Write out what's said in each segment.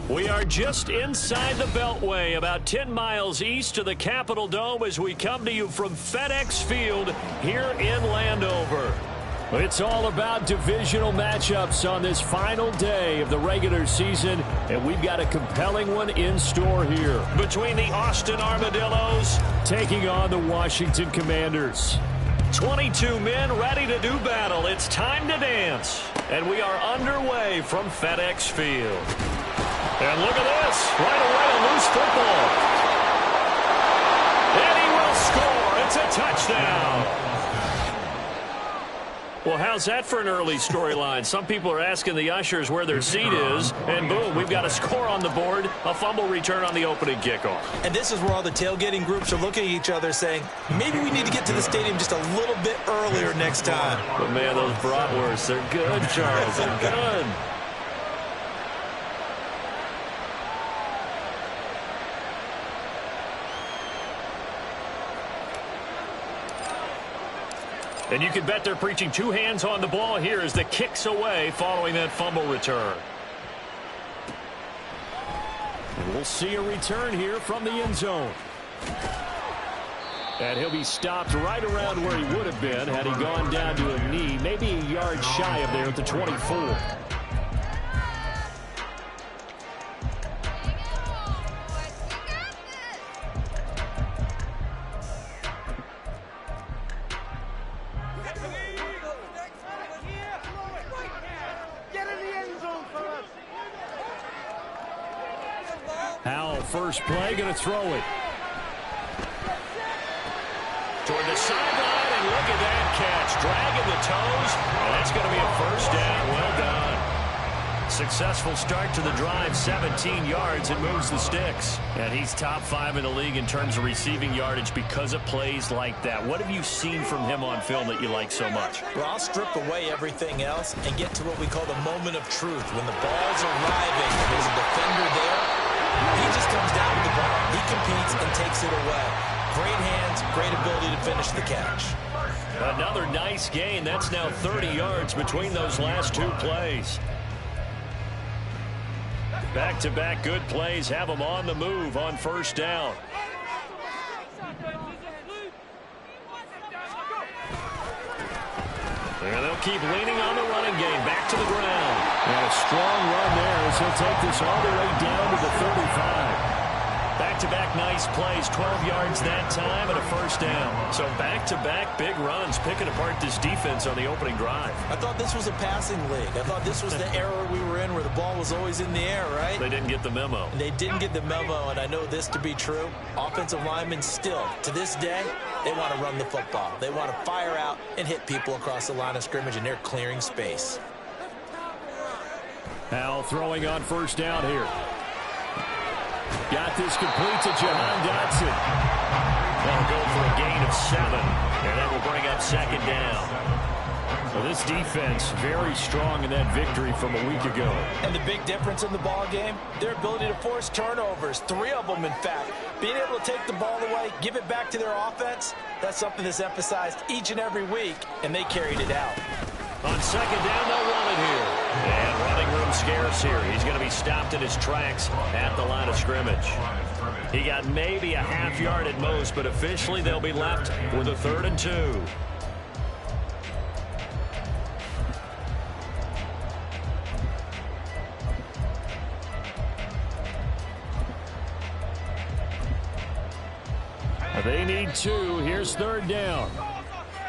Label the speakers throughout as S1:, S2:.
S1: We are just inside the Beltway, about 10 miles east of the Capitol Dome as we come to you from FedEx Field here in Landover. It's all about divisional matchups on this final day of the regular season, and we've got a compelling one in store here. Between the Austin Armadillos taking on the Washington Commanders. 22 men ready to do battle. It's time to dance. And we are underway from FedEx Field. And look at this. Right away, a loose football. And he will score. It's a touchdown. Well, how's that for an early storyline? Some people are asking the ushers where their seat is, and boom, we've got a score on the board, a fumble return on the opening kickoff.
S2: And this is where all the tailgating groups are looking at each other saying, maybe we need to get to the stadium just a little bit earlier next time.
S1: But, man, those bratwursts, they're good, Charles. They're good. And you can bet they're preaching two hands on the ball here as the kick's away following that fumble return. And we'll see a return here from the end zone. And he'll be stopped right around where he would have been had he gone down to a knee, maybe a yard shy of there at the 24. First play, going to throw it. Toward the sideline, and look at that catch. Dragging the toes, and that's going to be a first down. Well done. Successful start to the drive, 17 yards, and moves the sticks. And he's top 5 in the league in terms of receiving yardage because of plays like that. What have you seen from him on film that you like so much?
S2: Well, I'll strip away everything else and get to what we call the moment of truth. When the ball's arriving and there's a defender there, he just comes down with the ball. He competes and takes it away. Great hands, great ability to finish the catch.
S1: Another nice gain. That's now 30 yards between those last two plays. Back-to-back good plays have them on the move on first down. And they'll keep leaning on the running game. Back to the ground. And a strong run there as he'll take this all the way down to the 35. Back-to-back nice plays, 12 yards that time and a first down. So back-to-back big runs, picking apart this defense on the opening drive.
S2: I thought this was a passing league. I thought this was the era we were in where the ball was always in the air, right?
S1: They didn't get the memo.
S2: And they didn't get the memo, and I know this to be true. Offensive linemen still, to this day, they want to run the football. They want to fire out and hit people across the line of scrimmage, and they're clearing space.
S1: Howell throwing on first down here. Got this complete to Jahan Dotson. They'll go for a gain of 7, and that will bring up second down. Well, this defense very strong in that victory from a week ago.
S2: And the big difference in the ball game, their ability to force turnovers, 3 of them in fact. Being able to take the ball away, give it back to their offense, that's something that's emphasized each and every week, and they carried it out.
S1: On second down, they'll run it here. And running room scarce here. He's going to be stopped in his tracks at the line of scrimmage. He got maybe a half yard at most, but officially they'll be left with a 3rd and 2. They need 2. Here's 3rd down.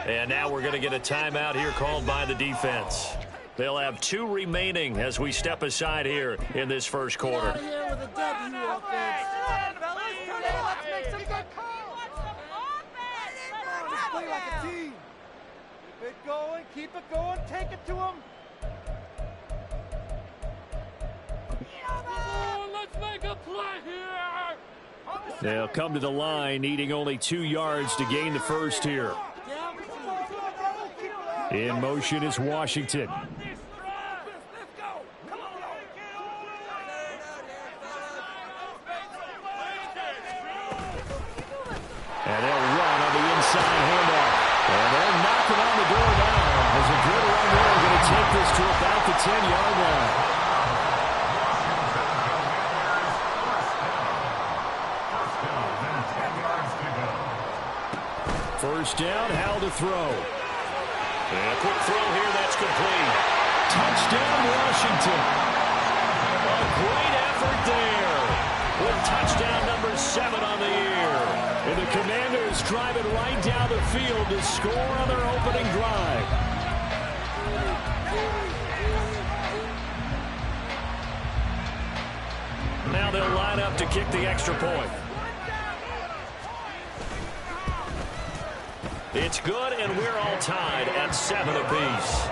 S1: And now we're going to get a timeout here called by the defense. They'll have 2 remaining as we step aside here in this first quarter.
S3: Play like a team. Keep it going, keep it going, take it to him.
S4: Let's make a play here.
S1: They'll come to the line needing only 2 yards to gain the first here. In motion is Washington. And they'll run on the inside handoff. And they're knocking on the door now as a good run there going to take this to about the 10-yard line. First down, how to throw. And a quick throw here, that's complete. Touchdown, Washington. A great effort there with touchdown number 7 on the year. And the Commanders drive it right down the field to score on their opening drive. Now they'll line up to kick the extra point. It's good, and we're all tied at 7 apiece.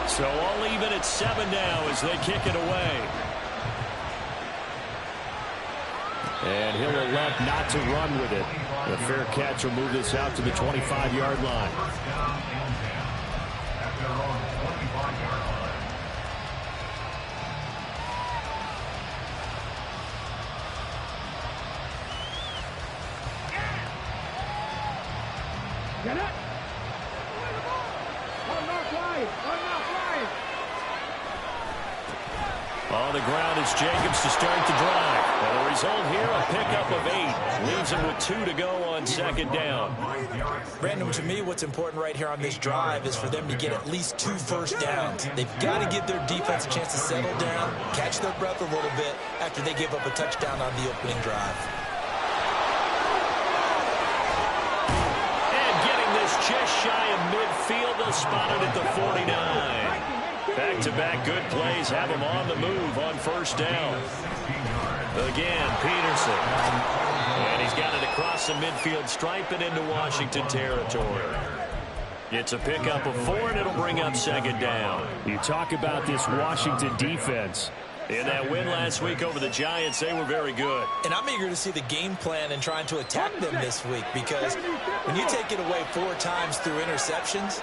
S1: So all even at 7 now as they kick it away. And he'll elect not to run with it. The fair catch will move this out to the 25-yard line.
S3: Get it!
S1: On the ground is Jacobs to start the drive. And the result here, a pickup of 8. Leaves him with 2 to go on second down.
S2: Brandon, to me, what's important right here on this drive is for them to get at least 2 first downs. They've got to give their defense a chance to settle down, catch their breath a little bit after they give up a touchdown on the opening drive.
S1: And getting this just shy of midfield, they'll spot it at the 49. Back-to-back good plays have him on the move on first down. Again, Peterson. And he's got it across the midfield stripe and into Washington territory. It's a pickup of 4, and it'll bring up second down. You talk about this Washington defense. In that win last week over the Giants, they were very good.
S2: And I'm eager to see the game plan and trying to attack them this week, because when you take it away 4 times through interceptions,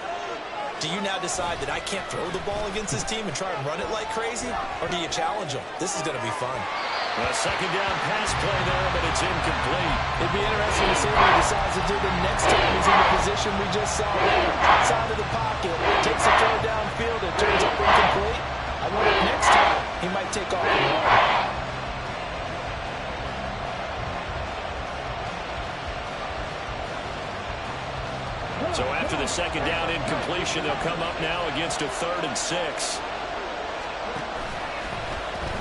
S2: do you now decide that I can't throw the ball against this team and try and run it like crazy? Or do you challenge them? This is going to be fun.
S1: A second down pass play there, but it's incomplete.
S2: It'd be interesting to see what he decides to do the next time he's in the position we just saw there. Outside of the pocket, takes a throw downfield, it turns up incomplete. I wonder if next time he might take off and run.
S1: So after the second down incompletion, they'll come up now against a 3rd and 6.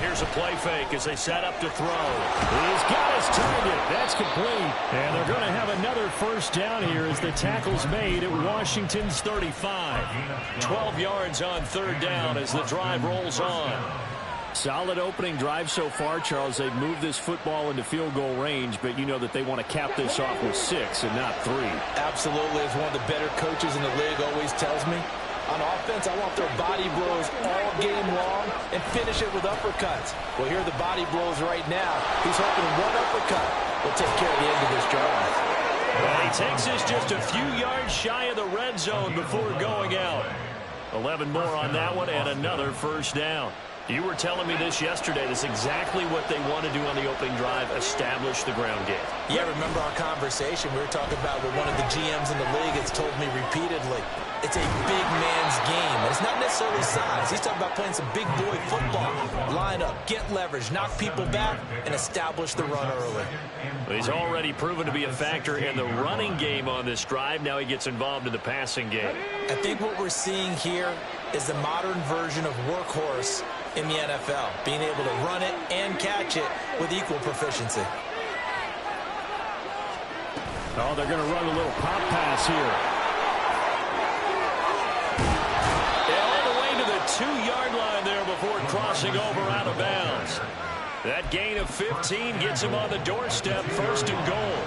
S1: Here's a play fake as they set up to throw. He's got his target. That's complete. And they're going to have another first down here as the tackle's made at Washington's 35. 12 yards on 3rd down as the drive rolls on. Solid opening drive so far, Charles. They've moved this football into field goal range, but you know that they want to cap this off with 6 and not 3.
S2: Absolutely. As one of the better coaches in the league always tells me, on offense, I want their body blows all game long and finish it with uppercuts. Well, here are the body blows right now. He's hoping one uppercut will take care of the end of this drive.
S1: Well, he takes this just a few yards shy of the red zone before going out. 11 more on that one and another first down. You were telling me this yesterday. That's exactly what they want to do on the opening drive, establish the ground game.
S2: Yeah, remember our conversation we were talking about with one of the GMs in the league has told me repeatedly. It's a big man's game. And it's not necessarily size. He's talking about playing some big boy football. Line up, get leverage, knock people back, and establish the run early.
S1: He's already proven to be a factor in the running game on this drive. Now he gets involved in the passing game.
S2: I think what we're seeing here is the modern version of workhorse in the NFL, being able to run it and catch it with equal proficiency.
S1: Oh, they're going to run a little pop pass here. All the way to the 2-yard line there before crossing over out of bounds. That gain of 15 gets him on the doorstep, 1st and goal.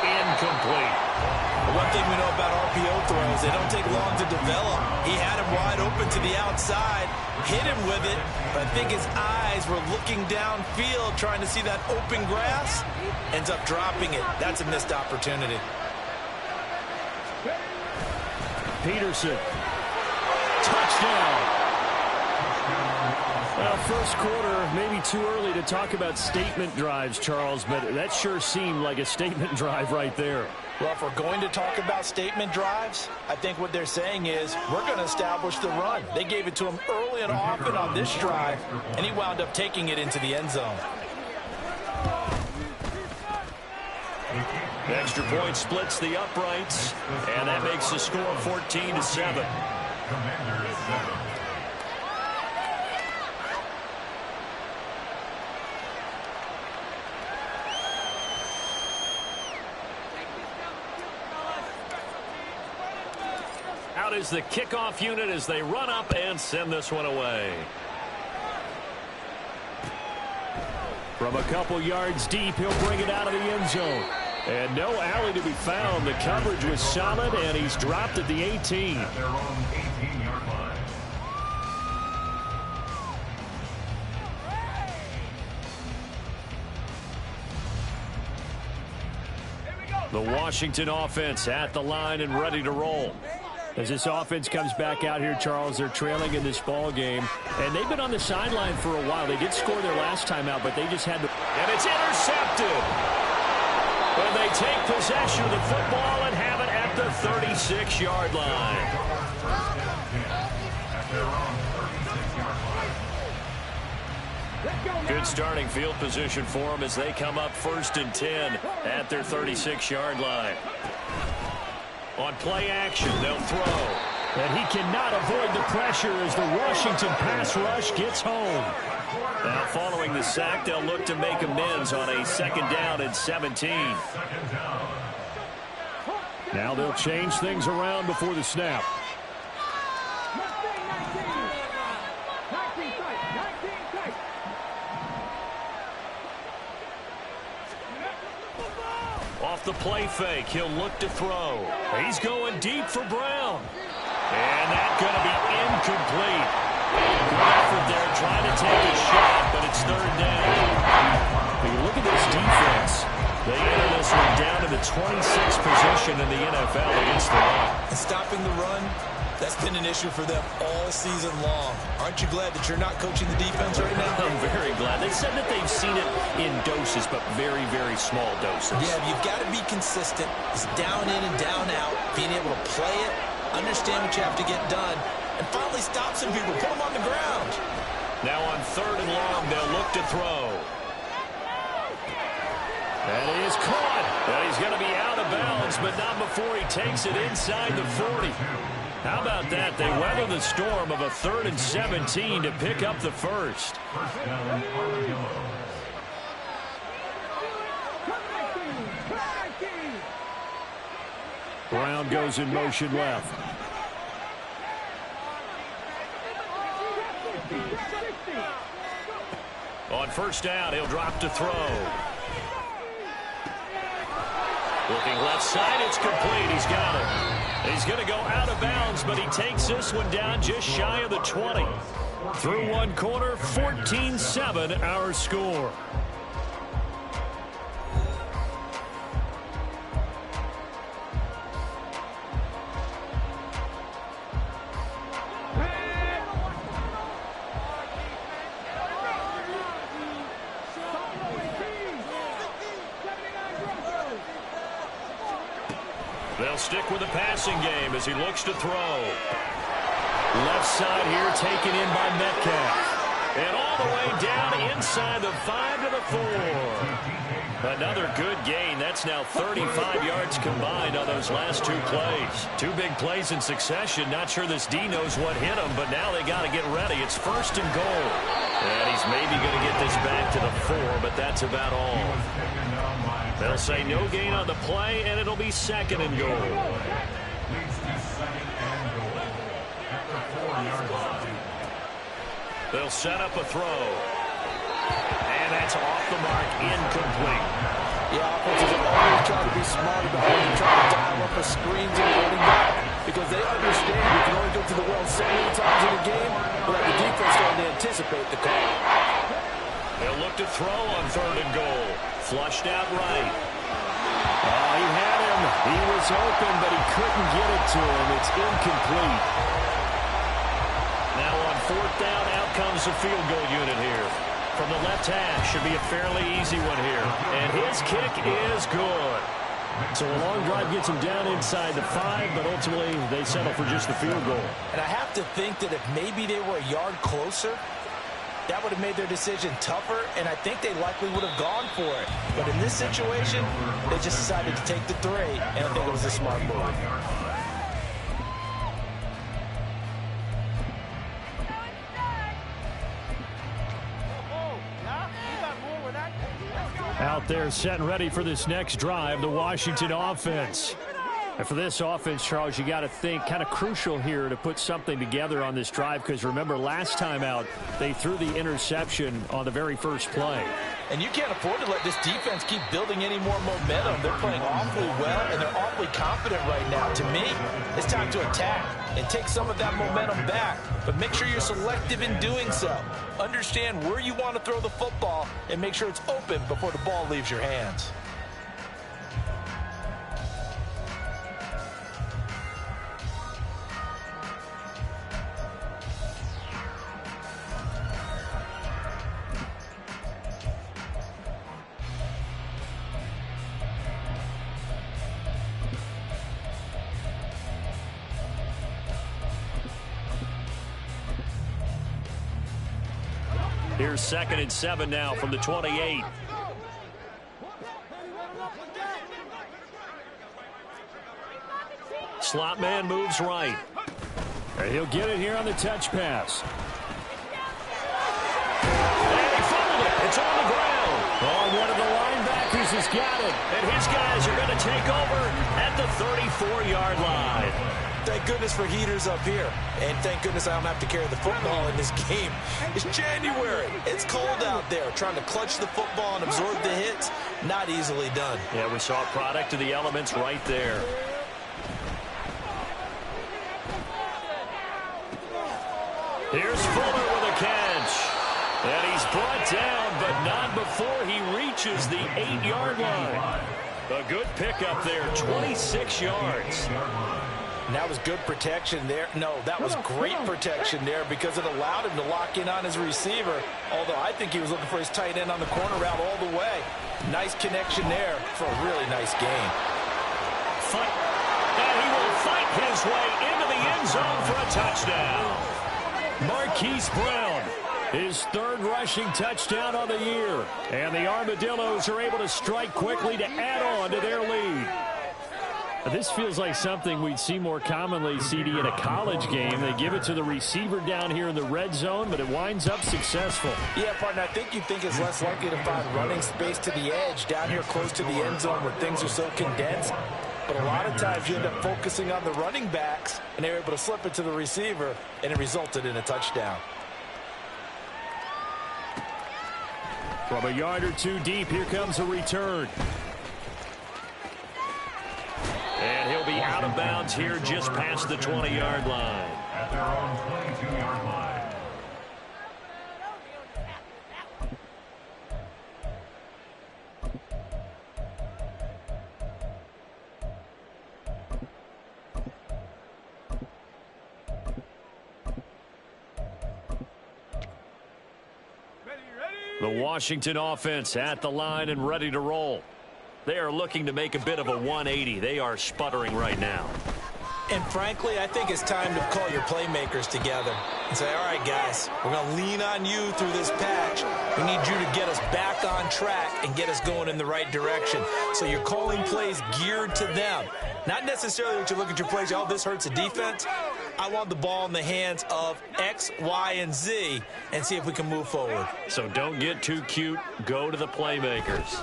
S1: Incomplete.
S2: One thing we know about RPO throws, they don't take long to develop. He had him wide open to the outside, hit him with it, but I think his eyes were looking downfield trying to see that open grass. Ends up dropping it. That's a missed opportunity.
S1: Peterson. Touchdown. Well, first quarter, maybe too early to talk about statement drives, Charles, but that sure seemed like a statement drive right there.
S2: Well, if we're going to talk about statement drives, I think what they're saying is we're going to establish the run. They gave it to him early and often on this drive, and he wound up taking it into the end zone.
S1: The extra point splits the uprights, and that makes the score 14-7. Out is the kickoff unit as they run up and send this one away. From a couple yards deep, he'll bring it out of the end zone. And no alley to be found. The coverage was solid, and he's dropped at the 18. The Washington offense at the line and ready to roll. As this offense comes back out here, Charles, they're trailing in this ball game. And they've been on the sideline for a while. They did score their last time out, but they just had to... And it's intercepted. And they take possession of the football and have it at the 36-yard line. Good starting field position for them as they come up 1st and 10 at their 36-yard line. On play action, they'll throw. And he cannot avoid the pressure as the Washington pass rush gets home. Now following the sack, they'll look to make amends on a 2nd down and 17. Now they'll change things around before the snap. Off the play fake, he'll look to throw. He's going deep for Brown. And that's going to be incomplete. Good effort there trying to take a shot, but it's 3rd down. When you look at this defense, they enter this one down to the 26th position in the NFL against the run.
S2: And stopping the run, that's been an issue for them all season long. Aren't you glad that you're not coaching the defense right now?
S1: I'm very glad. They said that they've seen it in doses, but very, very small doses.
S2: Yeah, you've got to be consistent. It's down in and down out, being able to play it, understand what you have to get done, and finally stop some people, put them on the ground.
S1: Now on 3rd and long, they'll look to throw. And he is caught. And he's going to be out of bounds, but not before he takes it inside the 40. How about that? They weather the storm of a 3rd and 17 to pick up the first. Brown goes in motion left. On first down, he'll drop to throw. Looking left side, it's complete. He's got it. He's going to go out of bounds, but he takes this one down just shy of the 20. Through one quarter, 14-7 our score. They'll stick with the passing game as he looks to throw. Left side here taken in by Metcalf. And all the way down inside the 5 to the 4. Another good gain. That's now 35 yards combined on those last 2 plays. 2 big plays in succession. Not sure this D knows what hit him, but now they got to get ready. It's first and goal. And he's maybe going to get this back to the 4, but that's about all. They'll say no gain on the play, and it'll be second and goal. They'll set up a throw. And that's off the mark, incomplete.
S5: Yeah, offenses are always trying to be smart about when they're trying to dial up the screens and running back, because they understand you can only go to the well so many times in a game without the defense starting to anticipate the call.
S1: They'll look to throw on third and goal. Flushed out right. Oh, he had him. He was open, but he couldn't get it to him. It's incomplete. Now on fourth down, out comes the field goal unit here. From the left hash, should be a fairly easy one here. And his kick is good. So a long drive gets him down inside the 5, but ultimately they settle for just the field goal.
S2: And I have to think that if maybe they were a yard closer, that would have made their decision tougher, and I think they likely would have gone for it. But in this situation, they just decided to take the 3, and I think it was a smart move.
S1: Out there set and ready for this next drive, the Washington offense. And for this offense, Charles, you got to think kind of crucial here to put something together on this drive, because remember last time out they threw the interception on the very first play.
S2: And you can't afford to let this defense keep building any more momentum. They're playing awfully well, and they're awfully confident right now. To me, it's time to attack and take some of that momentum back. But make sure you're selective in doing so. Understand where you want to throw the football and make sure it's open before the ball leaves your hands.
S1: Here's 2nd and 7 now from the 28. Slot man moves right. And he'll get it here on the touch pass. And he fumbled it. It's on the ground. Oh, one of the linebackers has got it. And his guys are going to take over at the 34-yard line.
S2: Thank goodness for heaters up here. And thank goodness I don't have to carry the football in this game. It's January. It's cold out there. Trying to clutch the football and absorb the hits, not easily done.
S1: Yeah, we saw a product of the elements right there. Here's Fuller with a catch. And he's brought down, but not before he reaches the 8-yard line. A good pickup there, 26 yards.
S2: And that was good protection there. No, that was great protection there because it allowed him to lock in on his receiver. Although I think he was looking for his tight end on the corner route all the way. Nice connection there for a really nice game.
S1: And he will fight his way into the end zone for a touchdown. Marquise Brown, his 3rd rushing touchdown on the year. And the Armadillos are able to strike quickly to add on to their lead. This feels like something we'd see more commonly, CD, in a college game. They give it to the receiver down here in the red zone, but it winds up successful.
S2: Yeah, partner, I think you'd think it's less likely to find running space to the edge down here close to the end zone where things are so condensed.
S5: but a lot of times you end up focusing on the running backs, and they were able to slip it to the receiver, and it resulted in a touchdown.
S1: From a yard or two deep, here comes a return. And he'll be out of bounds here just past the 20-yard line.
S6: At their own 22-yard line.
S1: The Washington offense at the line and ready to roll. They are looking to make a bit of a 180. They are sputtering right now.
S2: And frankly, I think it's time to call your playmakers together and say, all right, guys, we're going to lean on you through this patch. We need you to get us back on track and get us going in the right direction. So you're calling plays geared to them. Not necessarily that you look at your plays, oh, this hurts the defense. I want the ball in the hands of X, Y, and Z and see if we can move forward.
S1: So don't get too cute. Go to the playmakers.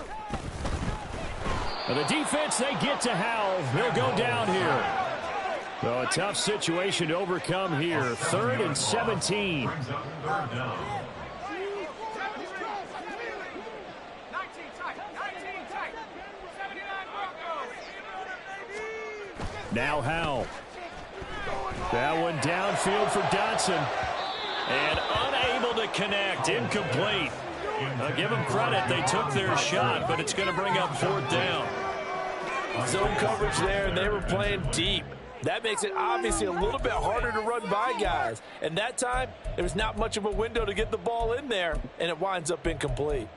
S1: Now the defense, they get to Howell. He'll go down here. So a tough situation to overcome here. 3rd and 17. Now Howell. That one downfield for Dotson. And unable to connect. Incomplete. Give them credit. They took their shot, but it's going to bring up 4th down.
S5: Zone coverage there, and they were playing deep. That makes it obviously a little bit harder to run by guys. And that time, there was not much of a window to get the ball in there, and it winds up incomplete.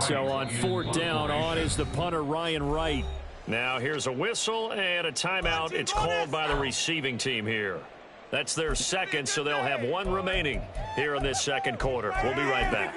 S1: So on 4th down, on is the punter, Ryan Wright. Now here's a whistle and a timeout. It's called by the receiving team here. That's their second, so they'll have one remaining here in this second quarter. We'll be right back.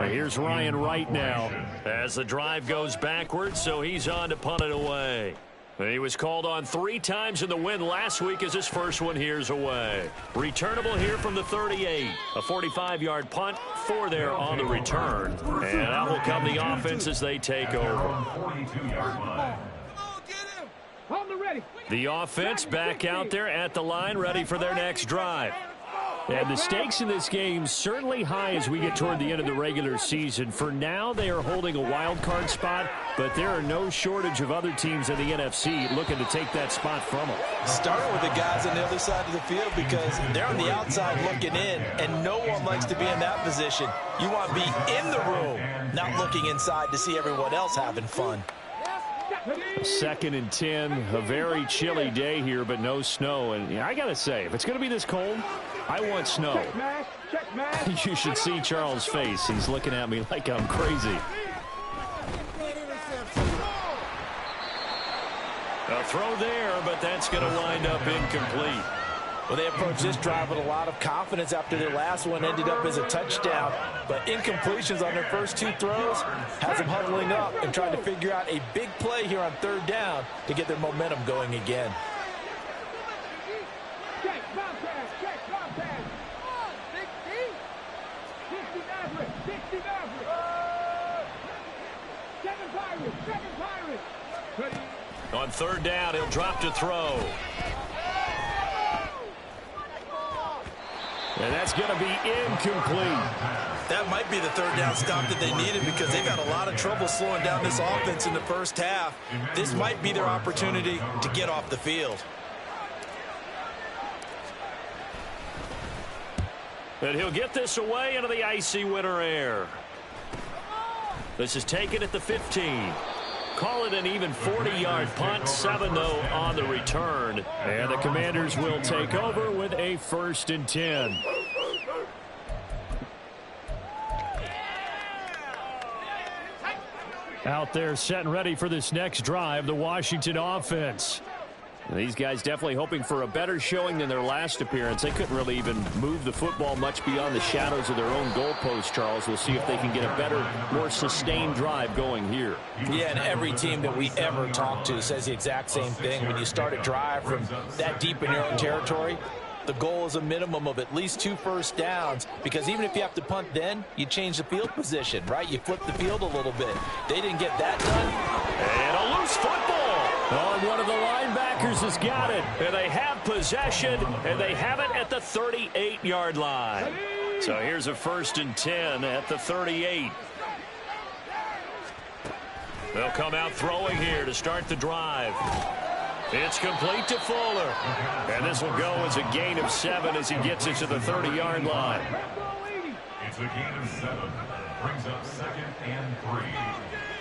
S1: Here's Ryan Wright now as the drive goes backwards, so he's on to punt it away. He was called on 3 times in the win last week as his first one here's away. Returnable here from the 38. A 45-yard punt, 4 there on the return. And that will come the offense as they take over. The offense back out there at the line, ready for their next drive. And the stakes in this game certainly high as we get toward the end of the regular season. For now, they are holding a wild card spot, but there are no shortage of other teams in the NFC looking to take that spot from them.
S2: Starting with the guys on the other side of the field because they're on the outside looking in, and no one likes to be in that position. You want to be in the room, not looking inside to see everyone else having fun.
S1: 2nd and 10, a very chilly day here, but no snow. And I got to say, if it's going to be this cold, I want snow. You should see Charles' face. He's looking at me like I'm crazy. A throw there, but that's going to wind up incomplete.
S5: Well, they approached this drive with a lot of confidence after their last one ended up as a touchdown. But incompletions on their first 2 throws has them huddling up and trying to figure out a big play here on 3rd down to get their momentum going again.
S1: On 3rd down, he'll drop to throw. And that's going to be incomplete.
S2: That might be the 3rd down stop that they needed because they've had a lot of trouble slowing down this offense in the first half. This might be their opportunity to get off the field.
S1: And he'll get this away into the icy winter air. This is taken at the 15. Call it an even 40-yard punt, 7 though on the return. And the Commanders will take over with a 1st and 10. Out there set and ready for this next drive, the Washington offense. These guys definitely hoping for a better showing than their last appearance. They couldn't really even move the football much beyond the shadows of their own goalpost, Charles. We'll see if they can get a better, more sustained drive going here.
S2: Yeah, and every team that we ever talk to says the exact same thing. When you start a drive from that deep in your own territory, The goal is a minimum of at least 2 first downs, because even if you have to punt then, you change the field position, right? You flip the field a little bit. They didn't get that done.
S1: And a loose football. Oh, one of the linebackers has got it. And they have possession, and they have it at the 38-yard line. So here's a 1st and 10 at the 38. They'll come out throwing here to start the drive. It's complete to Fuller. And this will go as a gain of 7 as he gets it to the 30-yard line.
S6: It's a gain of 7. Brings up 2nd and 3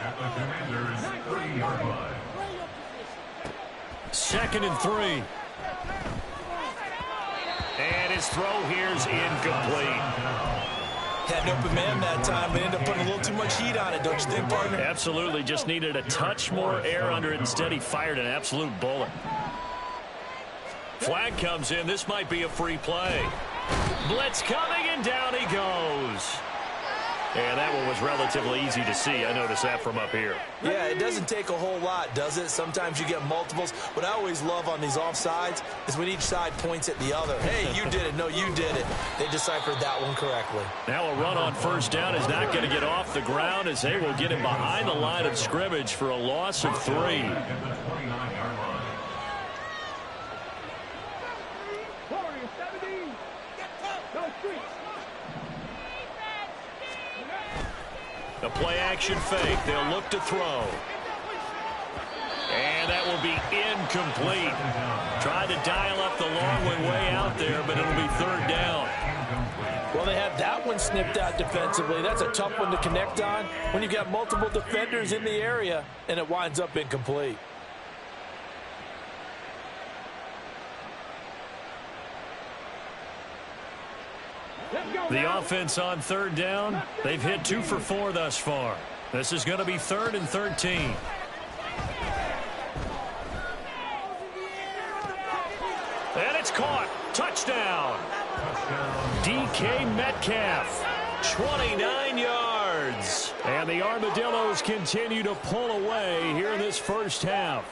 S6: at the Commanders' 30-yard line.
S1: 2nd and 3. And his throw here's incomplete.
S2: Had an open man that time, but ended up putting a little too much heat on it, don't you think, partner?
S1: Absolutely. Just needed a touch more air under it. Instead, he fired an absolute bullet. Flag comes in. This might be a free play. Blitz coming, and down he goes. And that one was relatively easy to see. I noticed that from up here.
S2: Yeah, it doesn't take a whole lot, does it? Sometimes you get multiples. What I always love on these offsides is when each side points at the other. Hey, you did it. No, you did it. They deciphered that one correctly.
S1: Now a run on 1st down is not going to get off the ground, as they will get him behind the line of scrimmage for a loss of 3. A play-action fake. They'll look to throw. And that will be incomplete. Tried to dial up the long way out there, but it'll be 3rd down.
S2: Well, they had that one snipped out defensively. That's a tough one to connect on when you've got multiple defenders in the area, and it winds up incomplete.
S1: The offense on 3rd down, they've hit 2 for 4 thus far. This is going to be 3rd and 13. And it's caught. Touchdown. DK Metcalf, 29 yards. And the Armadillos continue to pull away here in this 1st half.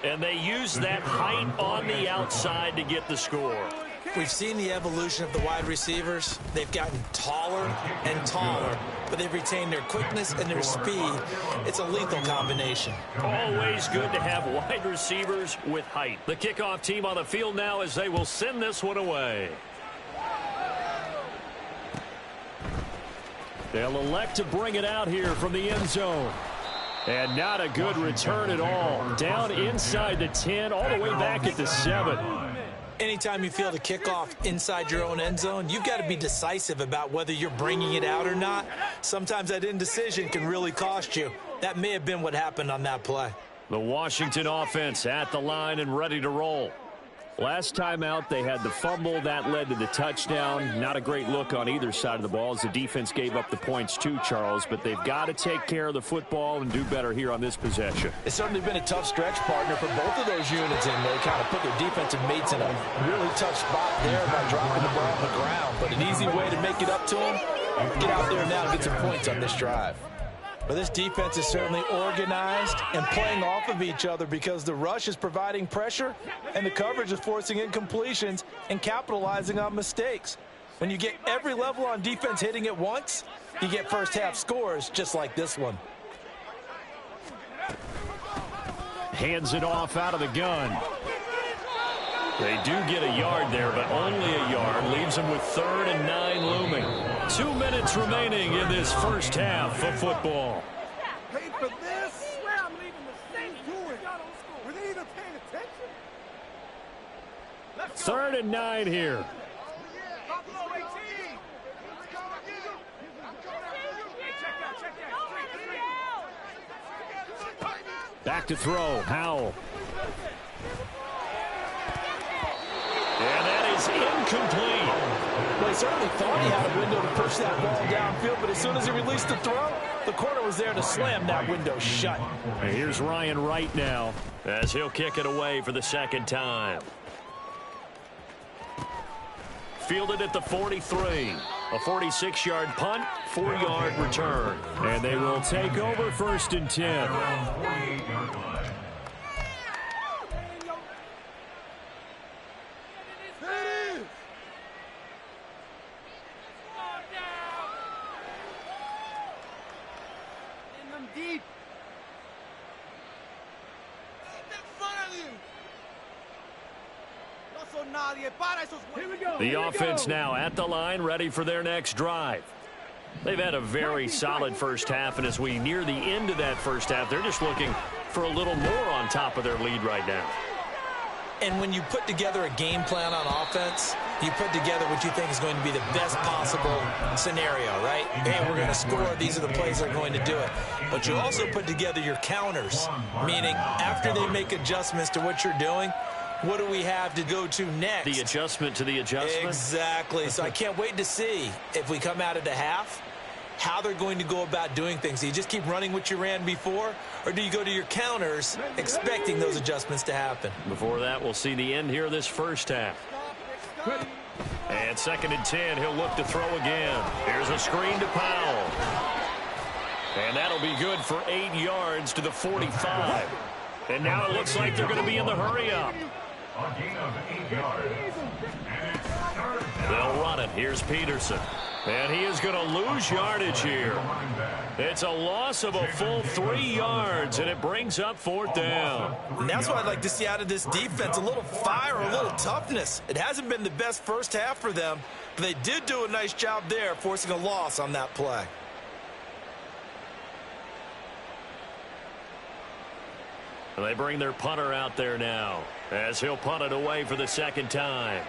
S1: And they use that height on the outside to get the score.
S2: We've seen the evolution of the wide receivers. They've gotten taller and taller, but they've retained their quickness and their speed. It's a lethal combination.
S1: Always good to have wide receivers with height. The kickoff team on the field now as they will send this one away. They'll elect to bring it out here from the end zone. And not a good return at all. Down inside the 10, all the way back at the 7.
S2: Anytime you feel the kickoff inside your own end zone, you've got to be decisive about whether you're bringing it out or not. Sometimes that indecision can really cost you. That may have been what happened on that play.
S1: The Washington offense at the line and ready to roll. Last time out, they had the fumble. That led to the touchdown. Not a great look on either side of the ball as the defense gave up the points too, Charles. But they've got to take care of the football and do better here on this possession.
S2: It's certainly been a tough stretch, partner, for both of those units, and they kind of put their defensive mates in a really tough spot there by dropping the ball on the ground. But an easy way to make it up to them, get out there now and get some points on this drive. But this defense is certainly organized and playing off of each other because the rush is providing pressure and the coverage is forcing incompletions and capitalizing on mistakes. When you get every level on defense hitting at once, you get first half scores just like this one.
S1: Hands it off out of the gun. They do get a yard there, but only a yard. Leaves them with 3rd and 9 looming. 2 minutes remaining in this 1st half of football.
S3: Paid for this? I'm leaving the same to it. Were they even paying attention?
S1: 3rd and 9 here. Back to throw. Howell. And that is incomplete.
S2: Well, he certainly thought he had a window to push that ball downfield, but as soon as he released the throw, the corner was there to slam that window shut.
S1: And here's Ryan Wright now as he'll kick it away for the 2nd time. Fielded at the 43. A 46-yard punt, 4-yard return. And they will take over 1st and 10. The offense now at the line, ready for their next drive. They've had a very solid first half, and as we near the end of that first half, they're just looking for a little more on top of their lead right now.
S2: And when you put together a game plan on offense, you put together what you think is going to be the best possible scenario, right? Hey, we're going to score. These are the plays that are going to do it. But you also put together your counters, meaning after they make adjustments to what you're doing, what do we have to go to next?
S1: The adjustment to the adjustment?
S2: Exactly. So I can't wait to see if we come out of the half, how they're going to go about doing things. Do you just keep running what you ran before, or do you go to your counters expecting those adjustments to happen?
S1: Before that, we'll see the end here of this first half. And 2nd and 10, he'll look to throw again. Here's a screen to Powell. And that'll be good for 8 yards to the 45. And now it looks like they're going to be in the hurry-up.
S6: A gain of 8 yards. And it's third down.
S1: They'll run it. Here's Peterson. And he is going to lose yardage here. It's a loss of a full 3 yards, and it brings up 4th down.
S2: And that's what I'd like to see out of this defense, a little fire, a little toughness. It hasn't been the best first half for them, but they did do a nice job there, forcing a loss on that play.
S1: And they bring their punter out there now, as he'll punt it away for the 2nd time.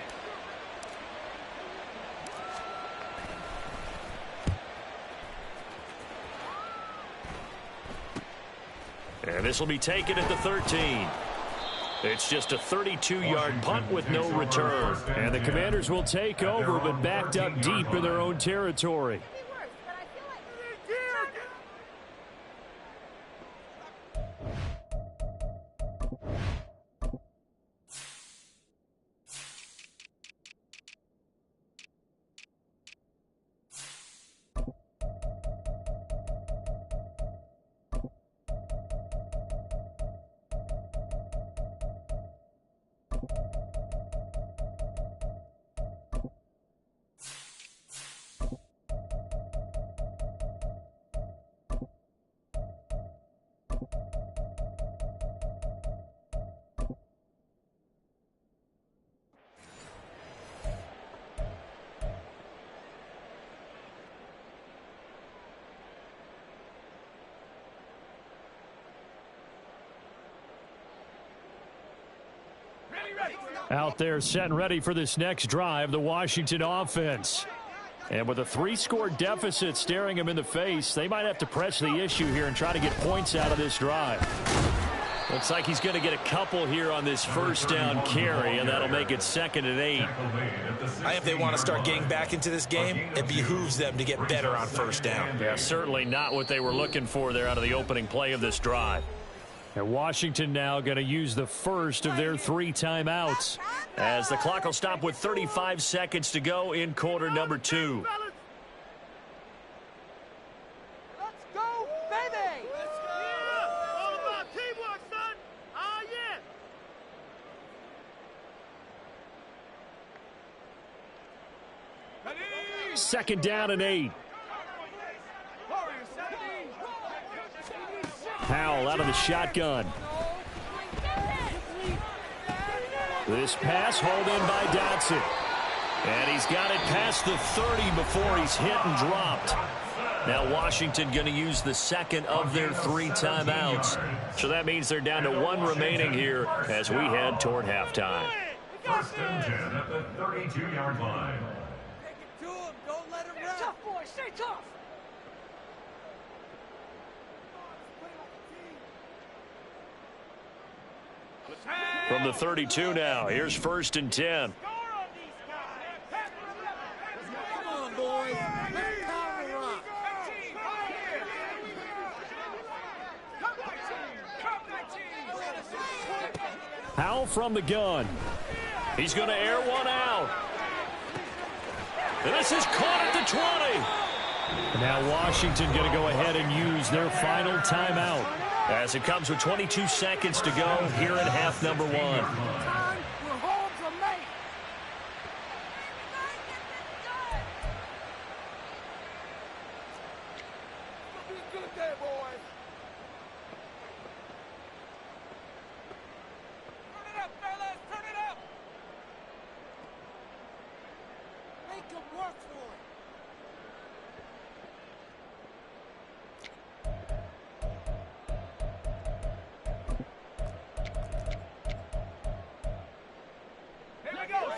S1: And this will be taken at the 13. It's just a 32-yard punt with no return. And the Commanders will take over, but backed up deep in their own territory. Out there set and ready for this next drive, the Washington offense. And with a 3-score deficit staring them in the face, they might have to press the issue here and try to get points out of this drive. Looks like he's going to get a couple here on this first down carry, and that'll make it 2nd and 8.
S2: If they want to start getting back into this game, it behooves them to get better on first down.
S1: Yeah, certainly not what they were looking for there out of the opening play of this drive. And Washington now going to use the first of their 3 timeouts, as the clock will stop with 35 seconds to go in quarter number 2.
S3: Let's go, baby! Let's go! Yeah, all about teamwork, son! Oh, yeah!
S1: 2nd down and 8. Powell out of the shotgun. This pass hauled in by Dotson. And he's got it past the 30 before he's hit and dropped. Now Washington going to use the 2nd of their 3 timeouts. So that means they're down to 1 remaining here as we head toward halftime.
S6: 1st and 10 at the 32-yard line.
S3: Take it to him. Don't let him run. Tough, boy. Stay tough.
S1: From the 32 now, here's 1st and 10.
S3: Come on, boys. Let's power rock.
S1: Powell from the gun. He's going to air one out. And this is caught at the 20. And now Washington going to go ahead and use their final timeout, as it comes with 22 seconds to go here in half number 1.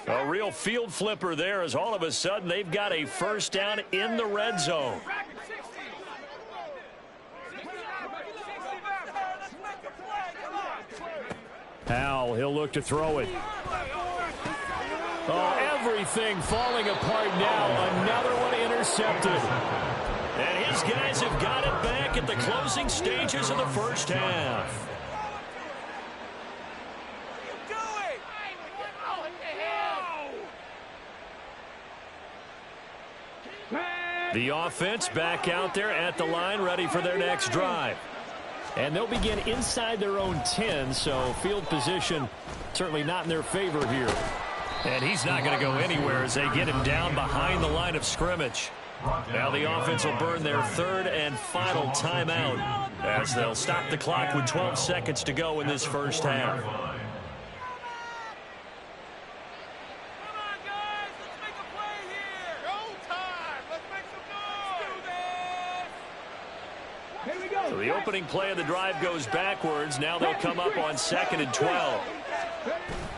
S1: A real field flipper there as all of a sudden they've got a first down in the red zone. Howell, he'll look to throw it. Oh, everything falling apart now. Another one intercepted. And his guys have got it back at the closing stages of the first half. The offense back out there at the line, ready for their next drive. And they'll begin inside their own 10, so field position certainly not in their favor here. And he's not going to go anywhere as they get him down behind the line of scrimmage. Now the offense will burn their third and final timeout as they'll stop the clock with 12 seconds to go in this first half. So the opening play of the drive goes backwards. Now they'll come up on 2nd and 12.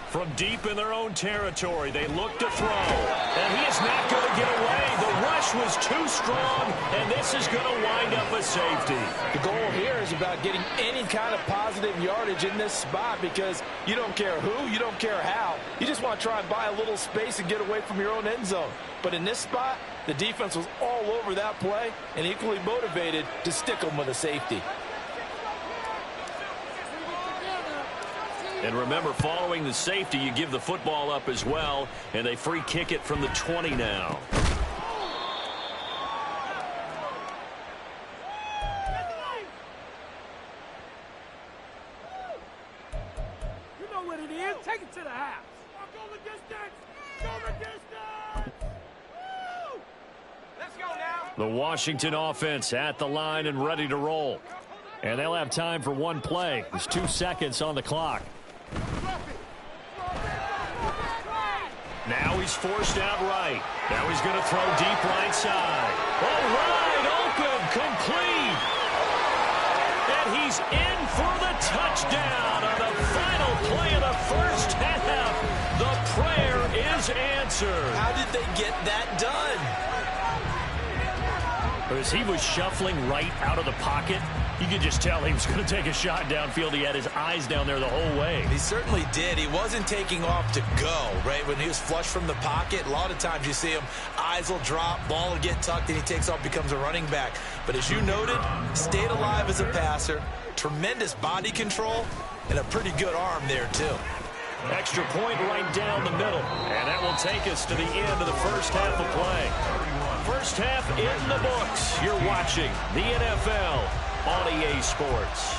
S1: From deep in their own territory, they look to throw. And he is not going to get away. The rush was too strong, and this is going to wind up a safety.
S5: The goal here is about getting any kind of positive yardage in this spot because you don't care who, you don't care how. You just want to try and buy a little space and get away from your own end zone. But in this spot, the defense was all over that play and equally motivated to stick them with a safety.
S1: And remember, following the safety, you give the football up as well, and they free kick it from the 20 now.
S3: You know what it is. Take it to the house. Go the distance. Go the distance. Woo! Let's go now.
S1: The Washington offense at the line and ready to roll. And they'll have time for one play. There's 2 seconds on the clock. Now he's forced out right. Now he's going to throw deep right side. Oh, wide open, complete. And he's in for the touchdown on the final play of the first half. The prayer is answered.
S2: How did they get that done?
S1: As he was shuffling right out of the pocket, you could just tell he was going to take a shot downfield. He had his eyes down there the whole way.
S2: He certainly did. He wasn't taking off to go, right? When he was flush from the pocket, a lot of times you see him, eyes will drop, ball will get tucked, and he takes off, becomes a running back. But as you noted, stayed alive as a passer, tremendous body control, and a pretty good arm there, too.
S1: Extra point right down the middle. And that will take us to the end of the first half of play. First half in the books. You're watching the NFL on EA Sports.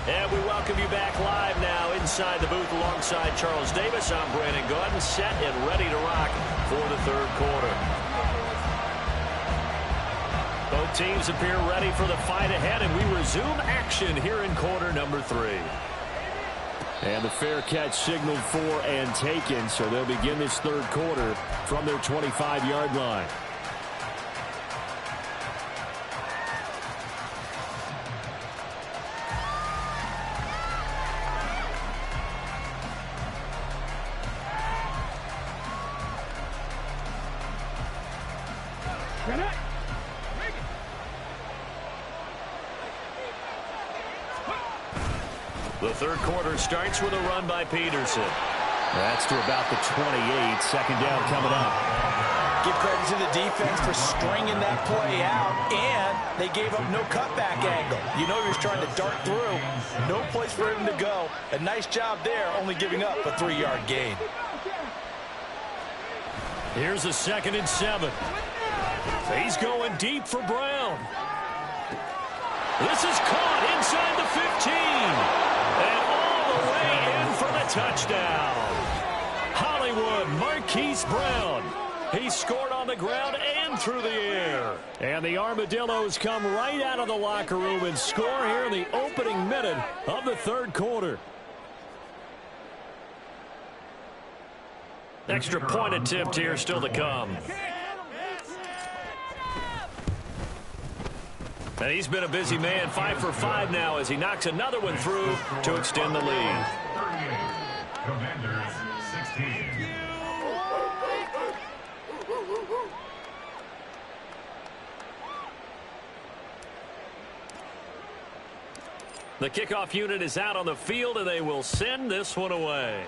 S1: And we welcome you back live now inside the booth alongside Charles Davis. I'm Brandon Gaudin, set and ready to rock for the third quarter. Both teams appear ready for the fight ahead, and we resume action here in quarter number 3. And the fair catch signaled for and taken, so they'll begin this third quarter from their 25-yard line. The third quarter starts with a run by Peterson. That's to about the 28. Second down coming up.
S5: Give credit to the defense for stringing that play out, and they gave up no cutback angle. You know you're trying to dart through. No place for him to go. A nice job there, only giving up a 3-yard gain.
S1: Here's a 2nd and 7. He's going deep for Brown. This is caught inside the 15. And all the way in for the touchdown. Hollywood marking Marquise Brown. He scored on the ground and through the air. And the Armadillos come right out of the locker room and score here in the opening minute of the third quarter. Extra point attempt here still to come. And he's been a busy man, 5 for 5 now as he knocks another one through to extend the lead.
S6: 38. Commanders 16.
S1: The kickoff unit is out on the field, and they will send this one away.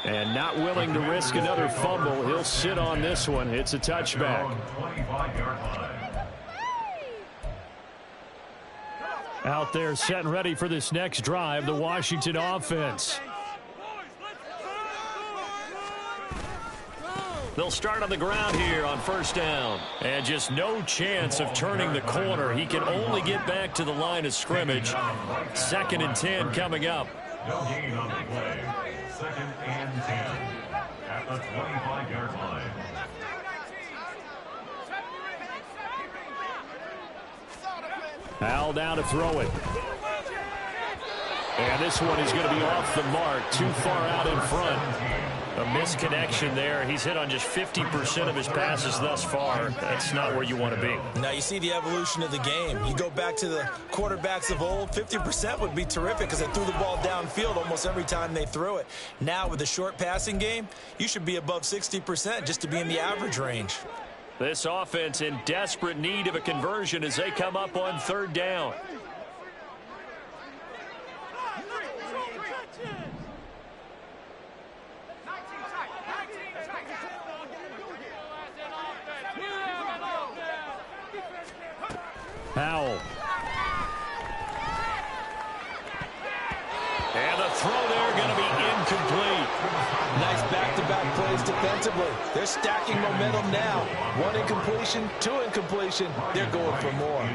S1: And not willing to risk another fumble, he'll sit on this one. It's a touchback.
S6: 25-yard line.
S1: Out there set and ready for this next drive, the Washington offense. They'll start on the ground here on first down. And just no chance of turning the corner. He can only get back to the line of scrimmage. 2nd and 10 coming up.
S6: No gain on the play. 2nd and 10 at the 25-yard line.
S1: Al now to throw it. And this one is going to be off the mark, too far out in front. A misconnection there. He's hit on just 50% of his passes thus far. That's not where you want to be.
S2: Now you see the evolution of the game. You go back to the quarterbacks of old, 50% would be terrific because they threw the ball downfield almost every time they threw it. Now with the short passing game, you should be above 60% just to be in the average range.
S1: This offense in desperate need of a conversion as they come up on 3rd down. Howell. And the throw there going to be incomplete.
S5: Nice back-to-back plays defensively. They're stacking momentum now. 1 incompletion, 2 incompletion. They're going for more.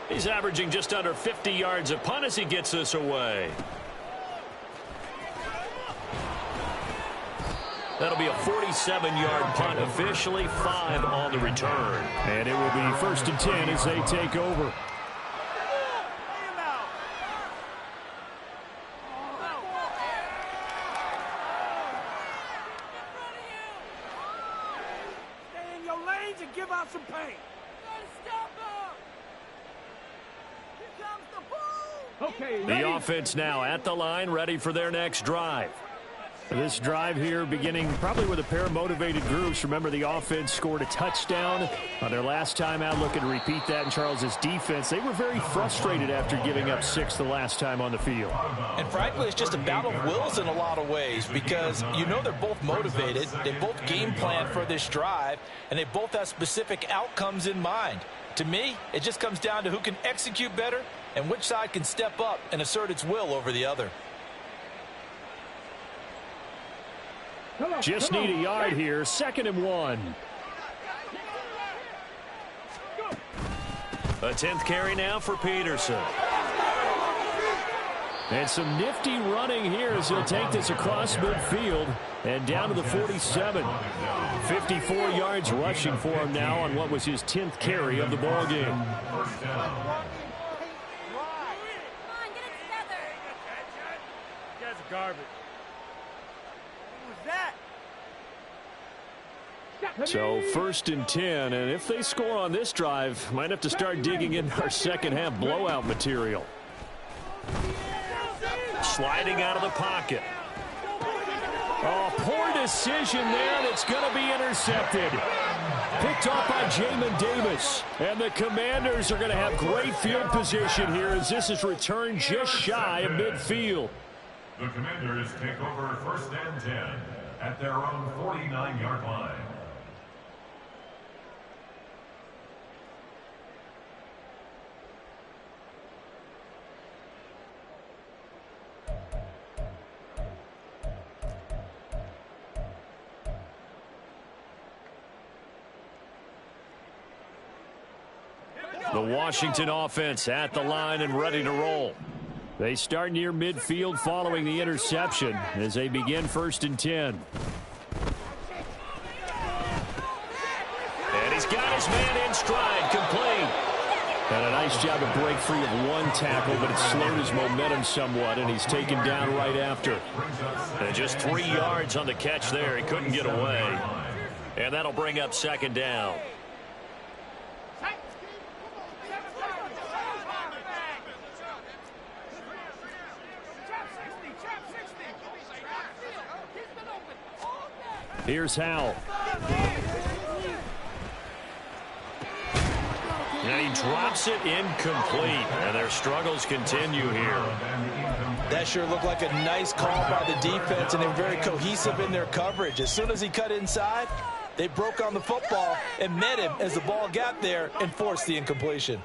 S1: He's averaging just under 50 yards a punt as he gets this away. That'll be a 47-yard punt, officially 5 on the return. And it will be 1st and 10 as they take over.
S3: Stay in your lanes and give out some paint. Okay,
S1: The offense now at the line, ready for their next drive. This drive here beginning probably with a pair of motivated groups. Remember, the offense scored a touchdown on their last time out. Looking to repeat that in Charles's defense. They were very frustrated after giving up 6 the last time on the field.
S2: And frankly, it's just a battle of wills in a lot of ways because you know they're both motivated. They both game plan for this drive, and they both have specific outcomes in mind. To me, it just comes down to who can execute better and which side can step up and assert its will over the other.
S1: Just need a yard here. 2nd and 1. A 10th carry now for Peterson. And some nifty running here as he'll take this across midfield and down to the 47. 54 yards rushing for him now on what was his 10th carry of the ball game.
S3: Come on,
S7: get it together.
S3: You guys are garbage. What was that?
S1: So 1st and 10, and if they score on this drive, might have to start digging in our second half blowout material. Sliding out of the pocket. Oh, poor decision there. That's going to be intercepted. Picked off by Jamin Davis. And the Commanders are going to have great field position here as this is returned just shy of midfield.
S6: The Commanders take over 1st and 10 at their own 49-yard line.
S1: The Washington offense at the line and ready to roll. They start near midfield following the interception as they begin 1st and 10. And he's got his man in stride, complete. And a nice job to break free of one tackle, but it slowed his momentum somewhat, and he's taken down right after. And just 3 yards on the catch there. He couldn't get away. And that'll bring up 2nd down. Here's Howell. And he drops it incomplete. And their struggles continue here.
S2: That sure looked like a nice call by the defense, and they're very cohesive in their coverage. As soon as he cut inside, they broke on the football and met him as the ball got there and forced the incompletion.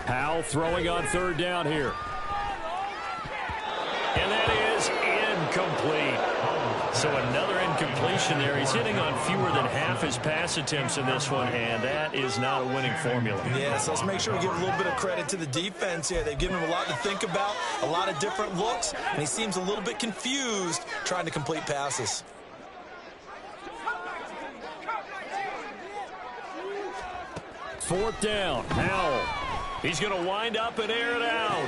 S1: Howell throwing on 3rd down here. And that is incomplete. So another incompletion there. He's hitting on fewer than half his pass attempts in this one, and that is not a winning formula.
S2: Yeah, so let's make sure we give a little bit of credit to the defense here. They've given him a lot to think about, a lot of different looks, and he seems a little bit confused trying to complete passes.
S1: Fourth down, Howell. He's going to wind up and air it out.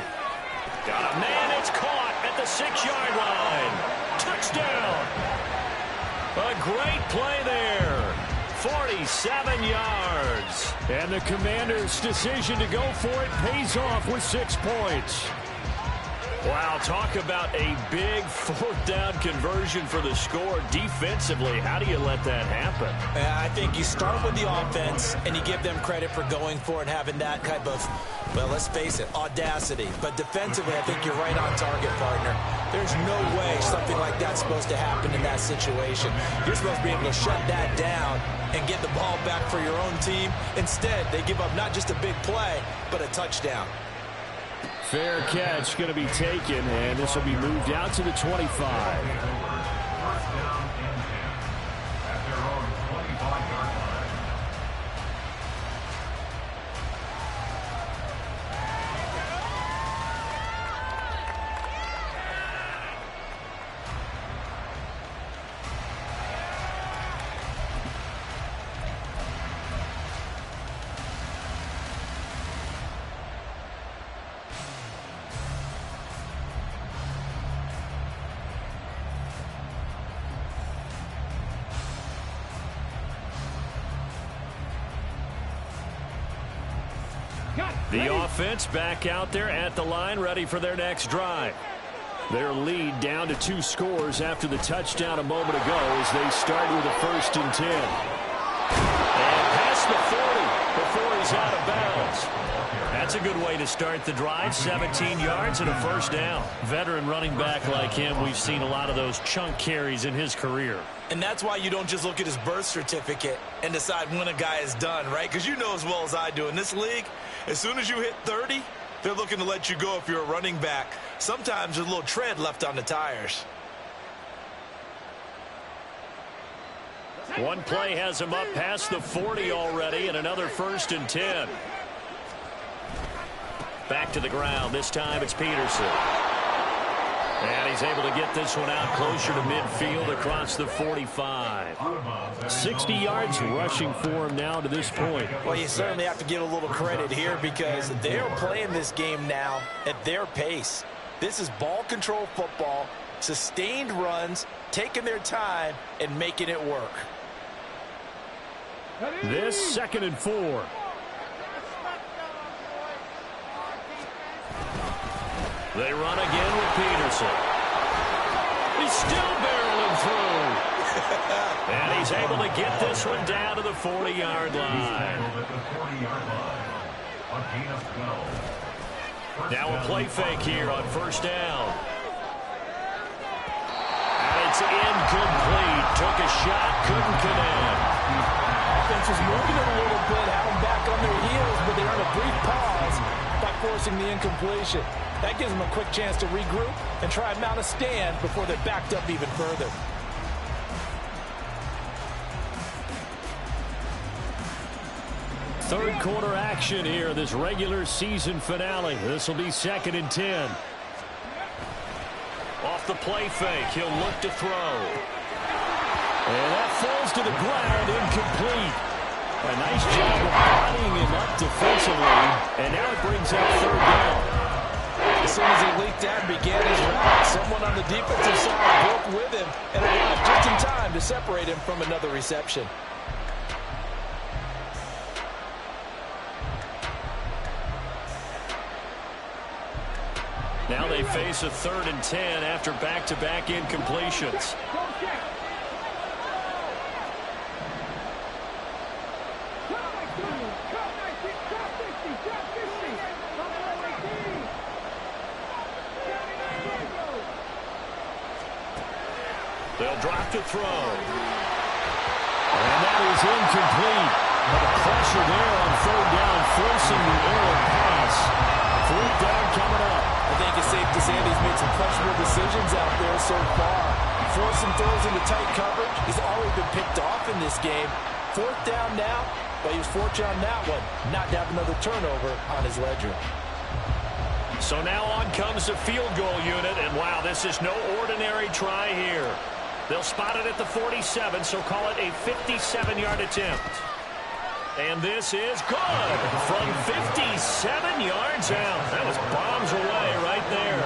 S1: Got a man, it's caught at the 6-yard line. Touchdown. A great play there. 47 yards. And the Commanders' decision to go for it pays off with 6 points. Wow, talk about a big 4th down conversion for the score. Defensively, how do you let that happen?
S2: I think you start with the offense and you give them credit for going for it and having that type of, well, let's face it, audacity. But defensively, I think you're right on target, partner. There's no way something like that's supposed to happen in that situation. You're supposed to be able to shut that down and get the ball back for your own team. Instead, they give up not just a big play, but a touchdown.
S1: Fair catch going to be taken, and this will be moved out to the 25.
S6: First down and 10 at their own 25-yard line.
S1: The offense back out there at the line, ready for their next drive. Their lead down to 2 scores after the touchdown a moment ago as they start with a 1st and 10. And past the 40 before he's out of bounds. That's a good way to start the drive. 17 yards and a 1st down. Veteran running back like him, we've seen a lot of those chunk carries in his career.
S2: And that's why you don't just look at his birth certificate and decide when a guy is done, right? Because you know as well as I do, in this league, as soon as you hit 30, they're looking to let you go if you're a running back. Sometimes there's a little tread left on the tires.
S1: One play has him up past the 40 already, and another 1st and 10. Back to the ground. This time it's Peterson. And he's able to get this one out closer to midfield across the 45. 60 yards rushing for him now to this point.
S2: Well, you certainly have to give a little credit here because they're playing this game now at their pace. This is ball control football, sustained runs, taking their time, and making it work.
S1: This 2nd and 4. They run again with Peterson. He's still barreling through. And he's able to get this one down to the 40-yard line. Now a play fake here on 1st down. And it's incomplete. Took a shot, couldn't connect.
S5: Offense was moving it a little bit, had them back on their heels, but they earned a brief pause by forcing the incompletion.
S2: That gives them a quick chance to regroup and try and mount a stand before they're backed up even further.
S1: Third quarter action here, this regular season finale. This will be 2nd and 10. Off the play fake, he'll look to throw. And that falls to the ground, incomplete. A nice job of bodying him up defensively, and now it brings up 3rd down.
S2: As soon as he leaked out and began his route, someone on the defensive side broke with him and arrived just in time to separate him from another reception.
S1: Now they face a 3rd and 10 after back-to-back incompletions. They'll drop to throw. And that is incomplete. But the pressure there on 3rd down, forcing the error pass. 4th down coming up.
S2: I think it's safe to say that he's made some questionable decisions out there so far. Forcing throws into tight coverage. He's already been picked off in this game. 4th down now, but he was fortunate on that one not to have another turnover on his ledger.
S1: So now on comes the field goal unit, and wow, this is no ordinary try here. They'll spot it at the 47, so call it a 57-yard attempt. And this is good from 57 yards out. That was bombs away right there.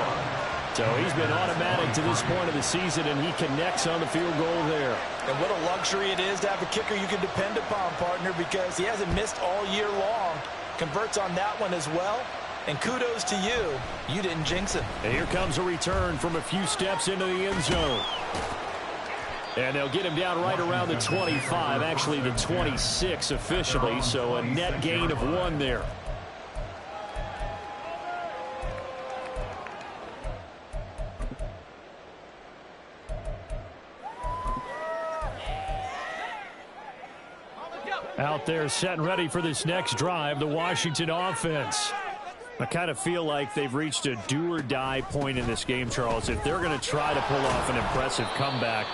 S1: So he's been automatic to this point of the season, and he connects on the field goal there.
S2: And what a luxury it is to have a kicker you can depend upon, partner, because he hasn't missed all year long. Converts on that one as well. And kudos to you. You didn't jinx it.
S1: And here comes a return from a few steps into the end zone. And they'll get him down right around the 25, actually the 26 officially, so a net gain of 1 there. Out there set and ready for this next drive, the Washington offense. I kind of feel like they've reached a do-or-die point in this game, Charles. If they're going to try to pull off an impressive comeback,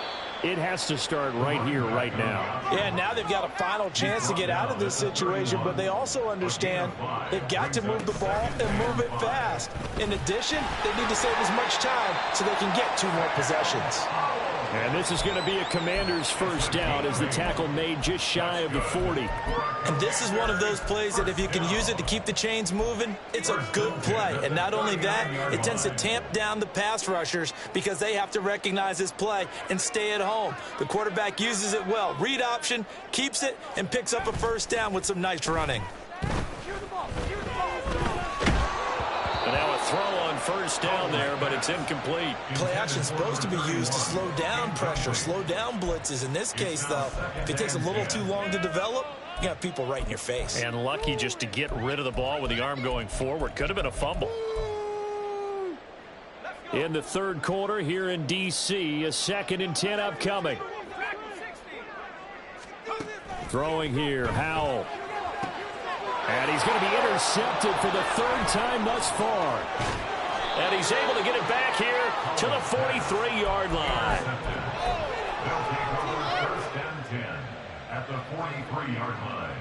S1: it has to start right here, right now.
S2: Yeah, now they've got a final chance to get out of this situation, but they also understand they've got to move the ball and move it fast. In addition, they need to save as much time so they can get 2 more possessions.
S1: And this is going to be a Commander's 1st down as the tackle made just shy of the 40.
S2: And this is one of those plays that if you can use it to keep the chains moving, it's a good play. And not only that, it tends to tamp down the pass rushers because they have to recognize this play and stay at home. The quarterback uses it well. Read option, keeps it, and picks up a 1st down with some nice running.
S1: And now a throw on 1st down there, but it's incomplete.
S2: Play action is supposed to be used to slow down pressure, slow down blitzes. In this case, though, if it takes a little too long to develop, you got people right in your face.
S1: And lucky just to get rid of the ball with the arm going forward. Could have been a fumble. In the 3rd quarter here in D.C., a 2nd and 10 upcoming. Throwing here, Howell. And he's going to be intercepted for the 3rd time thus far. And he's able to get it back here to the 43-yard line.
S6: They'll take over 1st and 10 at the 43-yard line.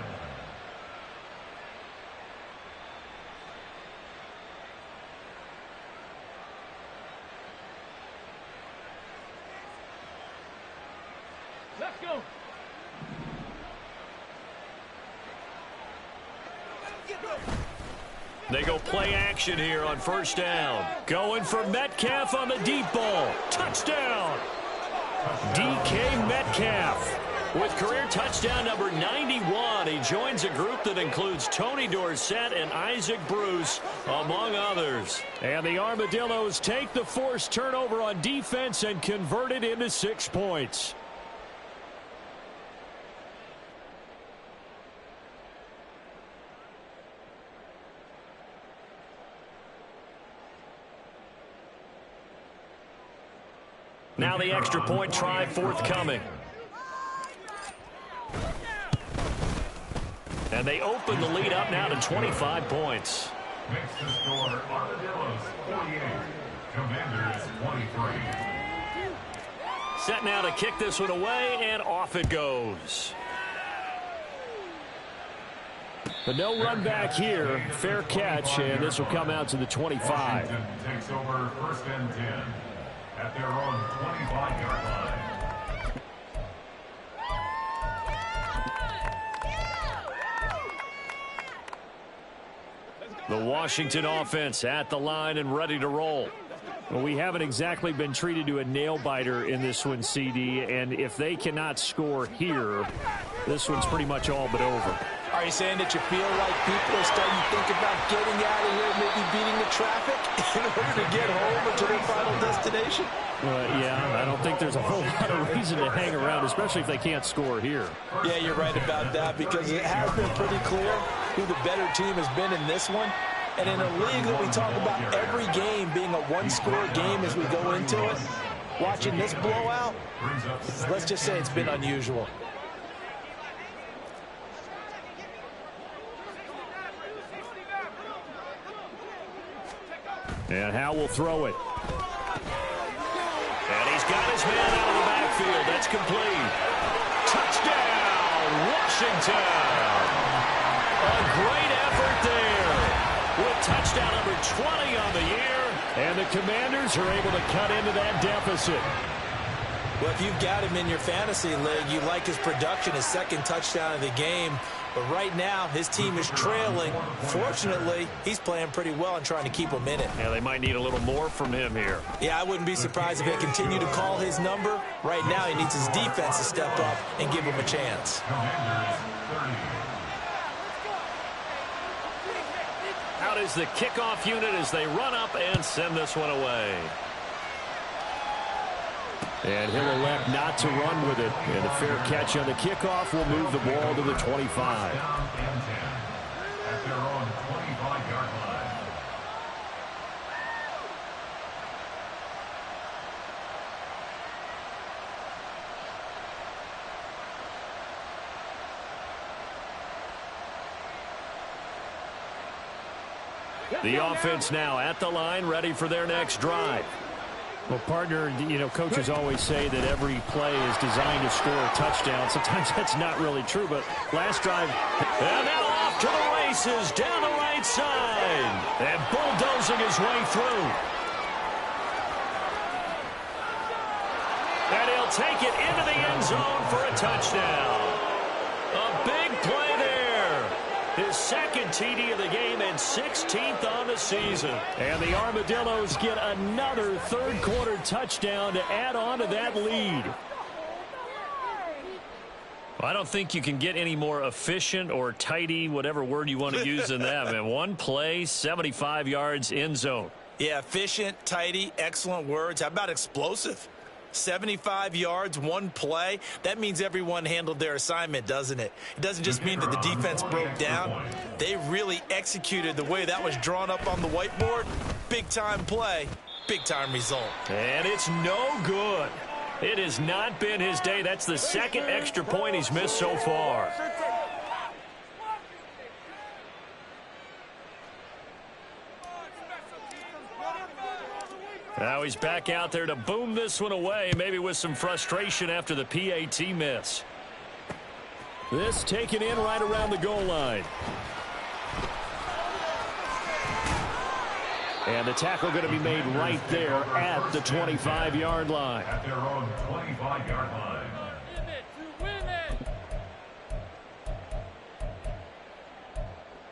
S4: Let's go.
S1: They go play action here on 1st down. Going for Metcalf on the deep ball. Touchdown! DK Metcalf with career touchdown number 91. He joins a group that includes Tony Dorsett and Isaac Bruce, among others. And the Armadillos take the forced turnover on defense and convert it into 6 points. Now the extra point try forthcoming. And they open the lead up now to 25 points.
S6: Makes the score Armadillos 48, Commanders 23.
S1: Set now to kick this one away, and off it goes. But no run back here. Fair catch, and this will come out to the 25.
S6: Washington takes over 1st and 10 at their own 25-yard line.
S1: The Washington offense at the line and ready to roll. Well, we haven't exactly been treated to a nail-biter in this one, CD, and if they cannot score here, this one's pretty much all but over.
S2: Are you saying that you feel like people are starting to think about getting out of here, maybe beating the traffic in order to get home or to their final destination?
S1: Yeah, I don't think there's a whole lot of reason to hang around, especially if they can't score here.
S2: Yeah, you're right about that, because it has been pretty clear who the better team has been in this one. And in a league that we talk about every game being a one-score game as we go into it, watching this blowout, let's just say it's been unusual.
S1: And Howe will throw it. And he's got his man out of the backfield. That's complete. Touchdown, Washington. A great effort there. With touchdown number 20 on the year. And the Commanders are able to cut into that deficit.
S2: Well, if you've got him in your fantasy league, you like his production, his second touchdown of the game. But right now, his team is trailing. Fortunately, he's playing pretty well and trying to keep them in it.
S1: Yeah, they might need a little more from him here.
S2: Yeah, I wouldn't be surprised if they continue to call his number. Right now, he needs his defense to step up and give him a chance.
S6: Commanders 30.
S1: Out is the kickoff unit as they run up and send this one away. And he'll elect not to run with it. And a fair catch on the kickoff will move the ball to the 25.
S6: Down and 10 at their own 25-yard line.
S1: The offense now at the line, ready for their next drive. Well, partner, you know, coaches always say that every play is designed to score a touchdown. Sometimes that's not really true, but last drive, and now off to the races down the right side. And bulldozing his way through. And he'll take it into the end zone for a touchdown. A big play there. His second TD of the game and 16th on the season. And the Armadillos get another third-quarter touchdown to add on to that lead. Well, I don't think you can get any more efficient or tidy, whatever word you want to use in that. Man, one play, 75 yards, end zone.
S2: Yeah, efficient, tidy, excellent words. How about explosive? 75 yards, one play. That means everyone handled their assignment, doesn't it? It doesn't just mean that the defense broke down. They really executed the way that was drawn up on the whiteboard. Big-time play, big-time result.
S1: And it's no good. It has not been his day. That's the second extra point he's missed so far. Now he's back out there to boom this one away, maybe with some frustration after the PAT miss. This taken in right around the goal line. And the tackle going to be made right there at the 25-yard line.
S6: At their own 25-yard line.
S4: Win it.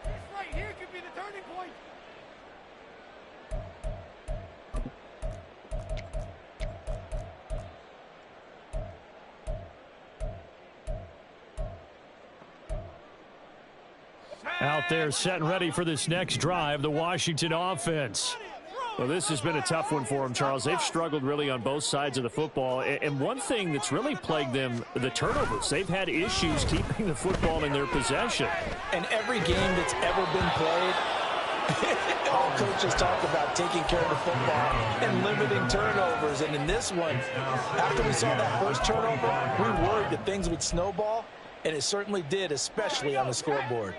S3: This right here could be the turning point.
S1: Out there set and ready for this next drive, the Washington offense. Well, this has been a tough one for them, Charles. They've struggled really on both sides of the football. And one thing that's really plagued them, the turnovers. They've had issues keeping the football in their possession.
S2: And every game that's ever been played, all coaches talk about taking care of the football and limiting turnovers. And in this one, after we saw that first turnover, we worried that things would snowball, and it certainly did, especially on the scoreboard.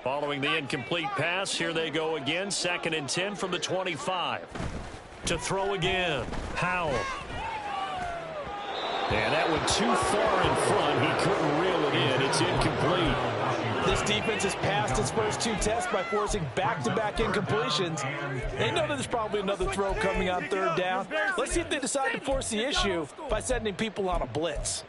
S1: Following the incomplete pass, here they go again. 2nd and 10 from the 25. To throw again, Howell. And that went too far in front. He couldn't reel it in. It's incomplete.
S5: This defense has passed its first 2 tests by forcing back-to-back incompletions. They know that there's probably another throw coming on 3rd down. Let's see if they decide to force the issue by sending people on a blitz.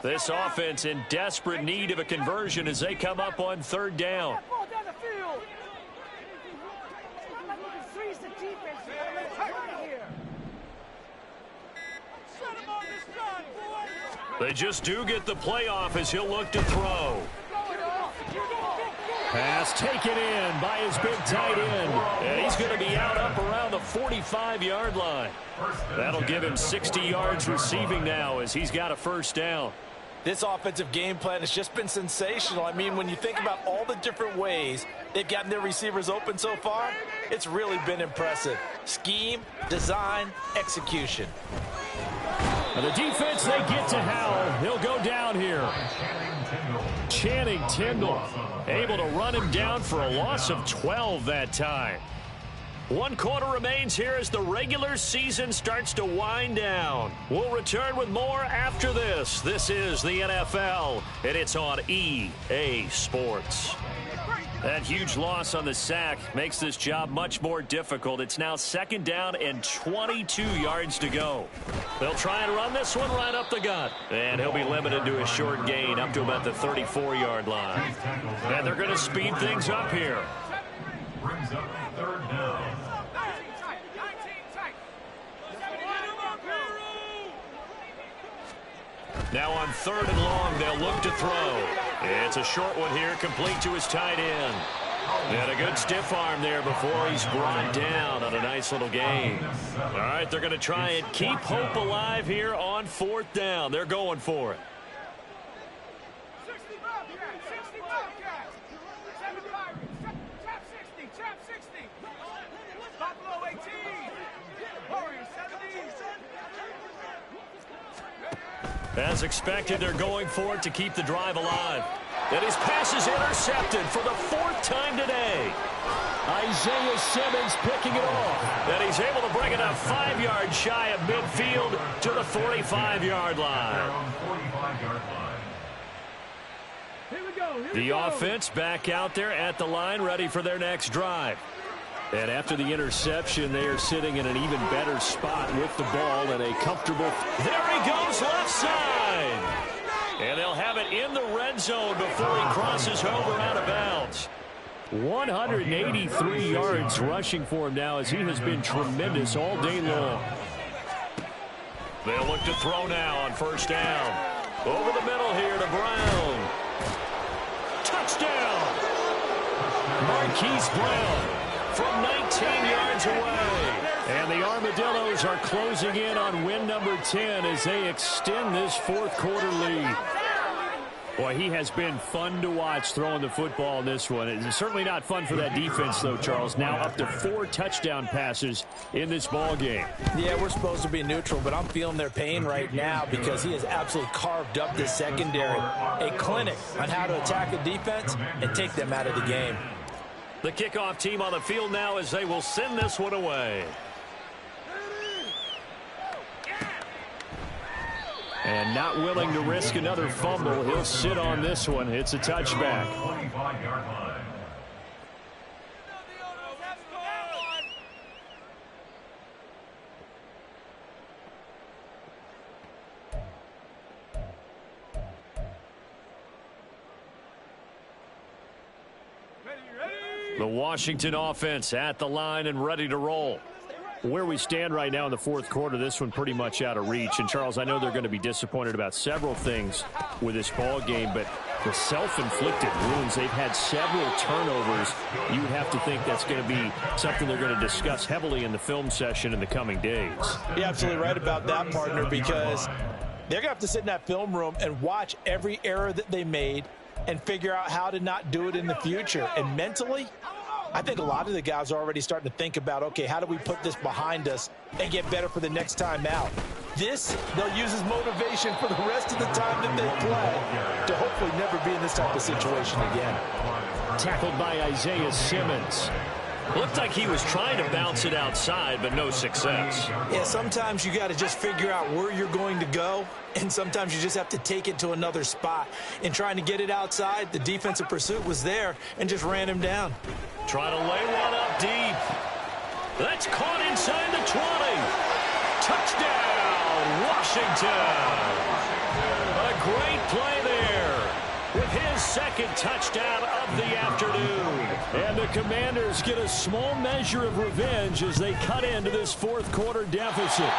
S1: This offense in desperate need of a conversion as they come up on 3rd down. They just do get the playoff as he'll look to throw. Pass taken in by his big tight end. And he's going to be out up around the 45-yard line. That'll give him 60 yards receiving now as he's got a 1st down.
S5: This offensive game plan has just been sensational. I mean, when you think about all the different ways they've gotten their receivers open so far, it's really been impressive. Scheme, design, execution.
S1: And the defense, they get to Howell. He'll go down here. Channing Tindall able to run him down for a loss of 12 that time. 1 quarter remains here as the regular season starts to wind down. We'll return with more after this. This is the NFL, and it's on EA Sports. That huge loss on the sack makes this job much more difficult. It's now 2nd down and 22 yards to go. They'll try and run this one right up the gut. And he'll be limited to a short gain up to about the 34-yard line. And they're going to speed things up here.
S6: Brings up 3rd down.
S1: Now on 3rd and long, they'll look to throw. It's a short one here, complete to his tight end. And a good stiff arm there before he's brought down on a nice little gain. All right, they're going to try and keep hope alive here on 4th down. They're going for it. As expected, they're going for it to keep the drive alive. And his pass is intercepted for the 4th time today. Isaiah Simmons picking it off. And he's able to bring it up 5 yards shy of midfield to the 45-yard line. The offense back out there at the line, ready for their next drive. And after the interception, they are sitting in an even better spot with the ball and a comfortable. There he goes, left side. And they'll have it in the red zone before he crosses over out of bounds. 183 yards rushing for him now as he has been tremendous all day long. They'll look to throw now on 1st down. Over the middle here to Brown. Touchdown. Marquise Brown from 19 yards away. And the Armadillos are closing in on win number 10 as they extend this 4th quarter lead. Boy, he has been fun to watch throwing the football in this one. It's certainly not fun for that defense, though, Charles. Now up to 4 touchdown passes in this ball game.
S5: Yeah, we're supposed to be neutral, but I'm feeling their pain right now because he has absolutely carved up this secondary. A clinic on how to attack the defense and take them out of the game.
S1: The kickoff team on the field now as they will send this one away. And not willing to risk another fumble. He'll sit on this one. It's a touchback.
S6: 25-yard line.
S1: The Washington offense at the line and ready to roll. Where we stand right now in the 4th quarter, this one pretty much out of reach. And, Charles, I know they're going to be disappointed about several things with this ball game, but the self-inflicted wounds, they've had several turnovers. You would have to think that's going to be something they're going to discuss heavily in the film session in the coming days.
S5: You're absolutely right about that, partner, because they're going to have to sit in that film room and watch every error that they made and figure out how to not do it in the future. And mentally,
S2: I think a lot of the guys are already starting to think about, okay, how do we put this behind us and get better for the next time out? This, they'll use as motivation for the rest of the time that they play to hopefully never be in this type of situation again.
S1: Tackled by Isaiah Simmons. Looked like he was trying to bounce it outside, but no success.
S2: Yeah, sometimes you got to just figure out where you're going to go, and sometimes you just have to take it to another spot. In trying to get it outside, the defensive pursuit was there and just ran him down.
S1: Trying to lay one up deep. That's caught inside the 20. Touchdown, Washington. A great play there with his second touchdown of the afternoon. And the Commanders get a small measure of revenge as they cut into this fourth quarter deficit.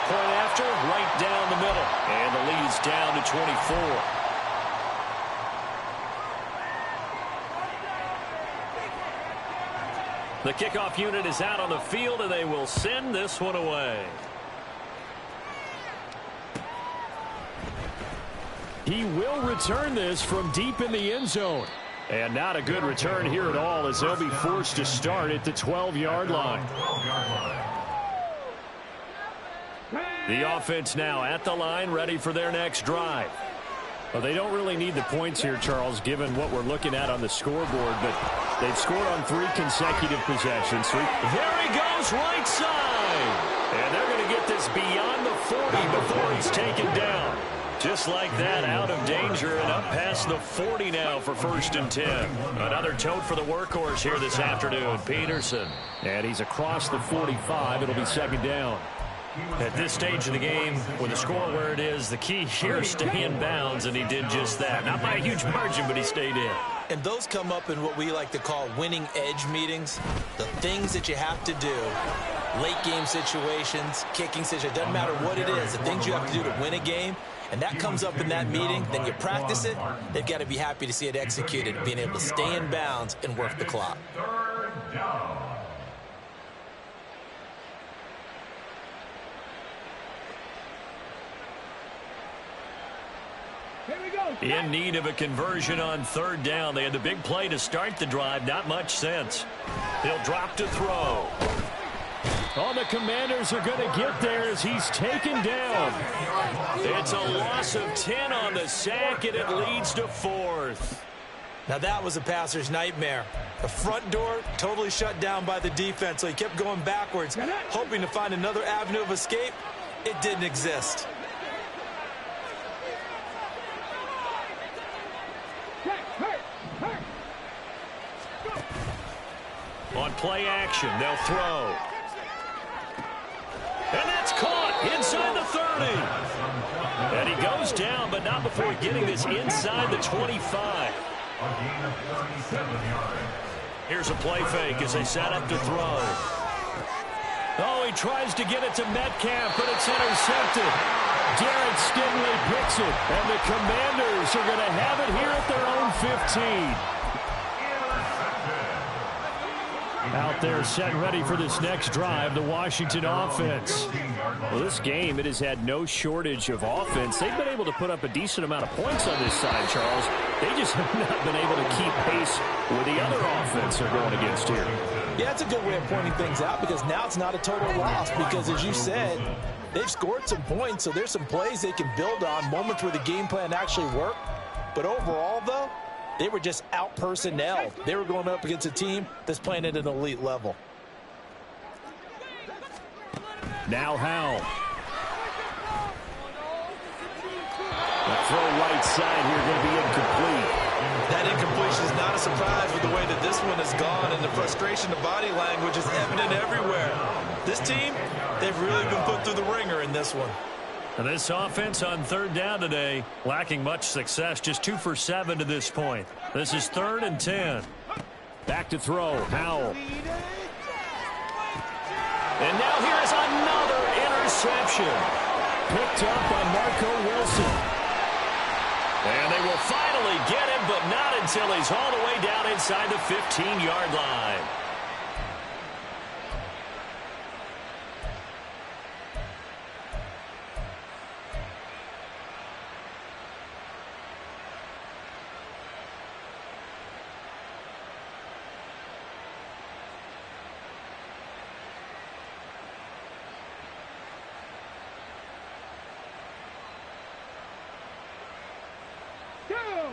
S1: Point after, right down the middle. And the lead's down to 24. The kickoff unit is out on the field, and they will send this one away. He will return this from deep in the end zone. And not a good return here at all, as they'll be forced to start at the 12-yard line. The offense now at the line, ready for their next drive. Well, they don't really need the points here, Charles, given what we're looking at on the scoreboard, but they've scored on 3 consecutive possessions. There he goes, right side. And they're going to get this beyond the 40 before he's taken down. Just like that, out of danger and up past the 40 now for 1st and 10. Another tote for the workhorse here this afternoon, Peterson. And he's across the 45. It'll be 2nd down. At this stage of the game, with the score where it is, the key here is stay in bounds, and he did just that. Not by a huge margin, but he stayed in.
S2: And those come up in what we like to call winning edge meetings. The things that you have to do, late game situations, kicking situations, doesn't matter what it is, the things you have to do to win a game, and that comes up in that meeting, then you practice it, they've got to be happy to see it executed, being able to stay in bounds and work the clock.
S6: 3rd down.
S1: In need of a conversion on 3rd down. They had the big play to start the drive. Not much sense. He'll drop to throw. Oh, the Commanders are going to get there as he's taken down. It's a loss of 10 on the sack, and it leads to 4th.
S2: Now that was a passer's nightmare. The front door totally shut down by the defense, so he kept going backwards, hoping to find another avenue of escape. It didn't exist.
S1: On play action, they'll throw. And that's caught inside the 30. And he goes down, but not before getting this inside the 25.
S6: A gain of 37 yards.
S1: Here's a play fake as they set up to throw. Oh, he tries to get it to Metcalf, but it's intercepted. Garrett Stingley picks it, and the Commanders are going to have it here at their own 15. Out there set and ready for this next drive, the Washington offense. Well, this game, it has had no shortage of offense. They've been able to put up a decent amount of points on this side, Charles. They just have not been able to keep pace with the other offense they're going against here.
S2: Yeah, that's a good way of pointing things out, because now it's not a total loss, because as you said, they've scored some points, so there's some plays they can build on, moments where the game plan actually worked. But overall, though, they were just out-personnel. They were going up against a team that's playing at an elite level.
S1: Now Howell. The throw right side here going to be incomplete.
S2: That incompletion is not a surprise with the way that this one has gone, and the frustration, the body language is evident everywhere. This team, they've really been put through the ringer in this one.
S1: And this offense on 3rd down today, lacking much success, just 2 for 7 to this point. This is 3rd and 10. Back to throw, Howell. And now here is another interception. Picked up by Marco Wilson. And they will finally get him, but not until he's all the way down inside the 15-yard line.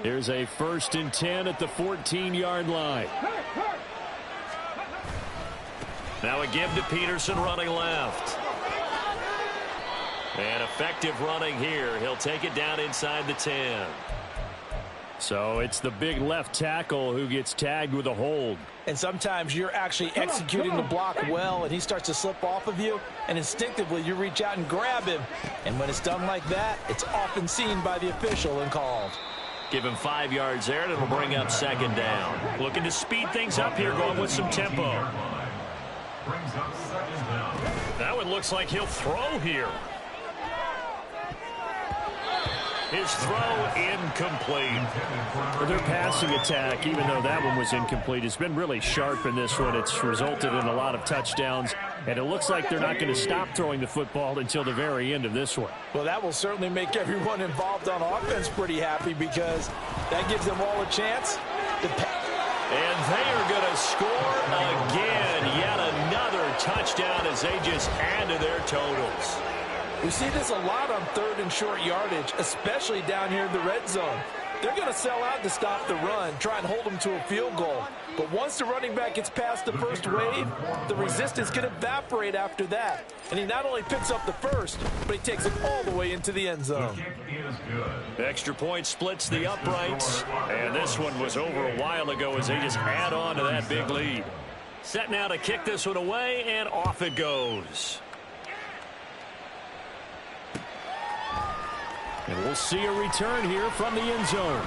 S1: Here's a 1st and 10 at the 14-yard line. Now a give to Peterson running left. And effective running here. He'll take it down inside the 10. So it's the big left tackle who gets tagged with a hold.
S5: And sometimes you're actually executing the block well, and he starts to slip off of you, and instinctively you reach out and grab him. And when it's done like that, it's often seen by the official and called.
S1: Give him 5 yards there, and it'll bring up 2nd down. Looking to speed things up here, going with some tempo. That one looks like he'll throw here. His throw incomplete. Their passing attack, even though that one was incomplete, has been really sharp in this one. It's resulted in a lot of touchdowns, and it looks like they're not going to stop throwing the football until the very end of this one.
S5: Well, that will certainly make everyone involved on offense pretty happy, because that gives them all a chance to
S1: and they are going to score again. Yet another touchdown as they just add to their totals.
S5: We see this a lot on 3rd and short yardage, especially down here in the red zone. They're going to sell out to stop the run, try and hold them to a field goal. But once the running back gets past the first wave, the resistance can evaporate after that. And he not only picks up the first, but he takes it all the way into the end zone.
S1: Extra point splits the uprights. And this one was over a while ago as they just add on to that big lead. Set now to kick this one away, and off it goes. And we'll see a return here from the end zone.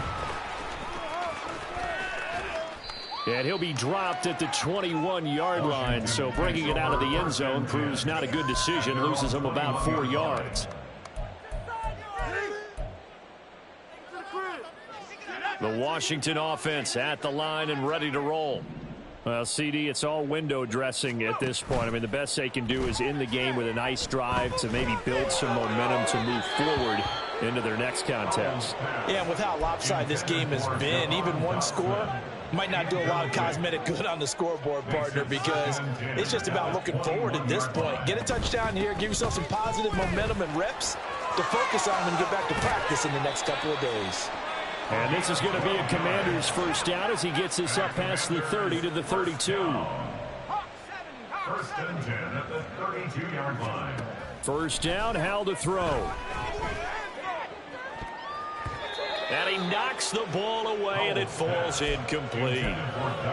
S1: And he'll be dropped at the 21-yard line, so bringing it out of the end zone proves not a good decision. Loses him about 4 yards. The Washington offense at the line and ready to roll. Well, CD, it's all window dressing at this point. I mean, the best they can do is in the game with a nice drive to maybe build some momentum to move forward into their next contest.
S5: Yeah, and with how lopsided this game has been, even one score might not do a lot of cosmetic good on the scoreboard, partner, because it's just about looking forward at this point. Get a touchdown here, give yourself some positive momentum and reps to focus on and get back to practice in the next couple of days.
S1: And this is going to be a Commander's first down as he gets this up past the 30 to the 32.
S6: 1st and 10 at the 32-yard line.
S1: First down, Hal to throw. And he knocks the ball away, and it falls incomplete.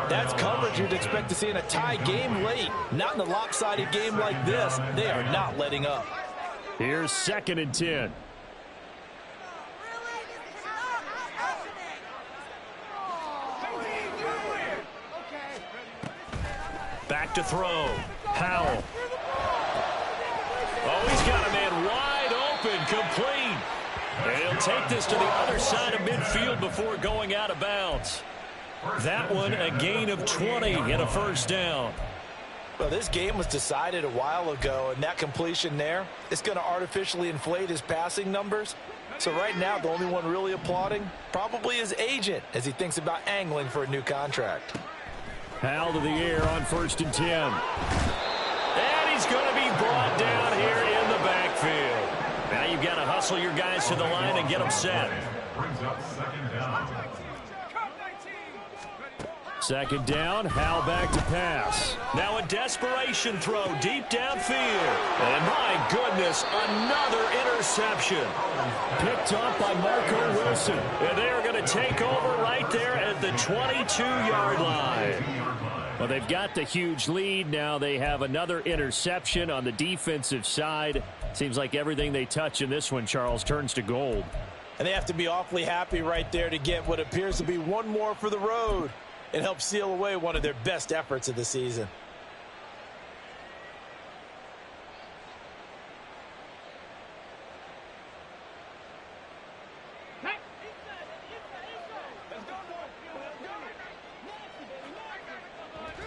S5: That's coverage you'd expect to see in a tie game late. Not in a lopsided game like this. They are not letting up.
S1: Here's 2nd and 10. Back to throw. Howell. Oh, he's got a man wide open, complete. And he'll take this to the other side of midfield before going out of bounds. That one a gain of 20 and a first down.
S5: Well, this game was decided a while ago, and that completion there is going to artificially inflate his passing numbers. So right now, the only one really applauding probably his agent as he thinks about angling for a new contract.
S1: Hal to the air on 1st and 10. And he's going to be brought down here in the backfield. Now you've got to hustle your guys to the line and get them set.
S6: Brings up 2nd down.
S1: 2nd down, Hal back to pass. Now a desperation throw deep downfield. And my goodness, another interception. Picked up by Marco Wilson. And they are going to take over right there at the 22-yard line. Well, they've got the huge lead. Now they have another interception on the defensive side. Seems like everything they touch in this one, Charles, turns to gold.
S5: And they have to be awfully happy right there to get what appears to be one more for the road. It helps seal away one of their best efforts of the season.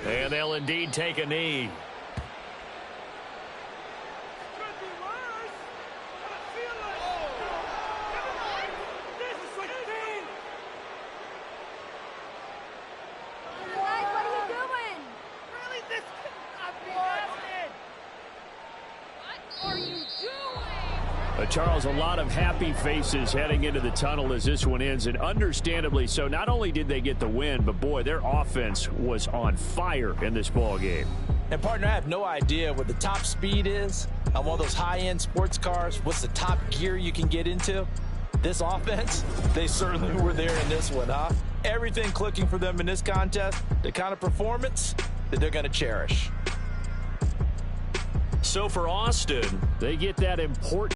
S1: And they'll indeed take a knee. Charles, a lot of happy faces heading into the tunnel as this one ends, and understandably so. Not only did they get the win, but boy, their offense was on fire in this ball game.
S2: And partner, I have no idea what the top speed is on one of those high-end sports cars. What's the top gear you can get into? This offense, they certainly were there in this one, huh? Everything clicking for them in this contest, the kind of performance that they're going to cherish.
S1: So for Austin, they get that important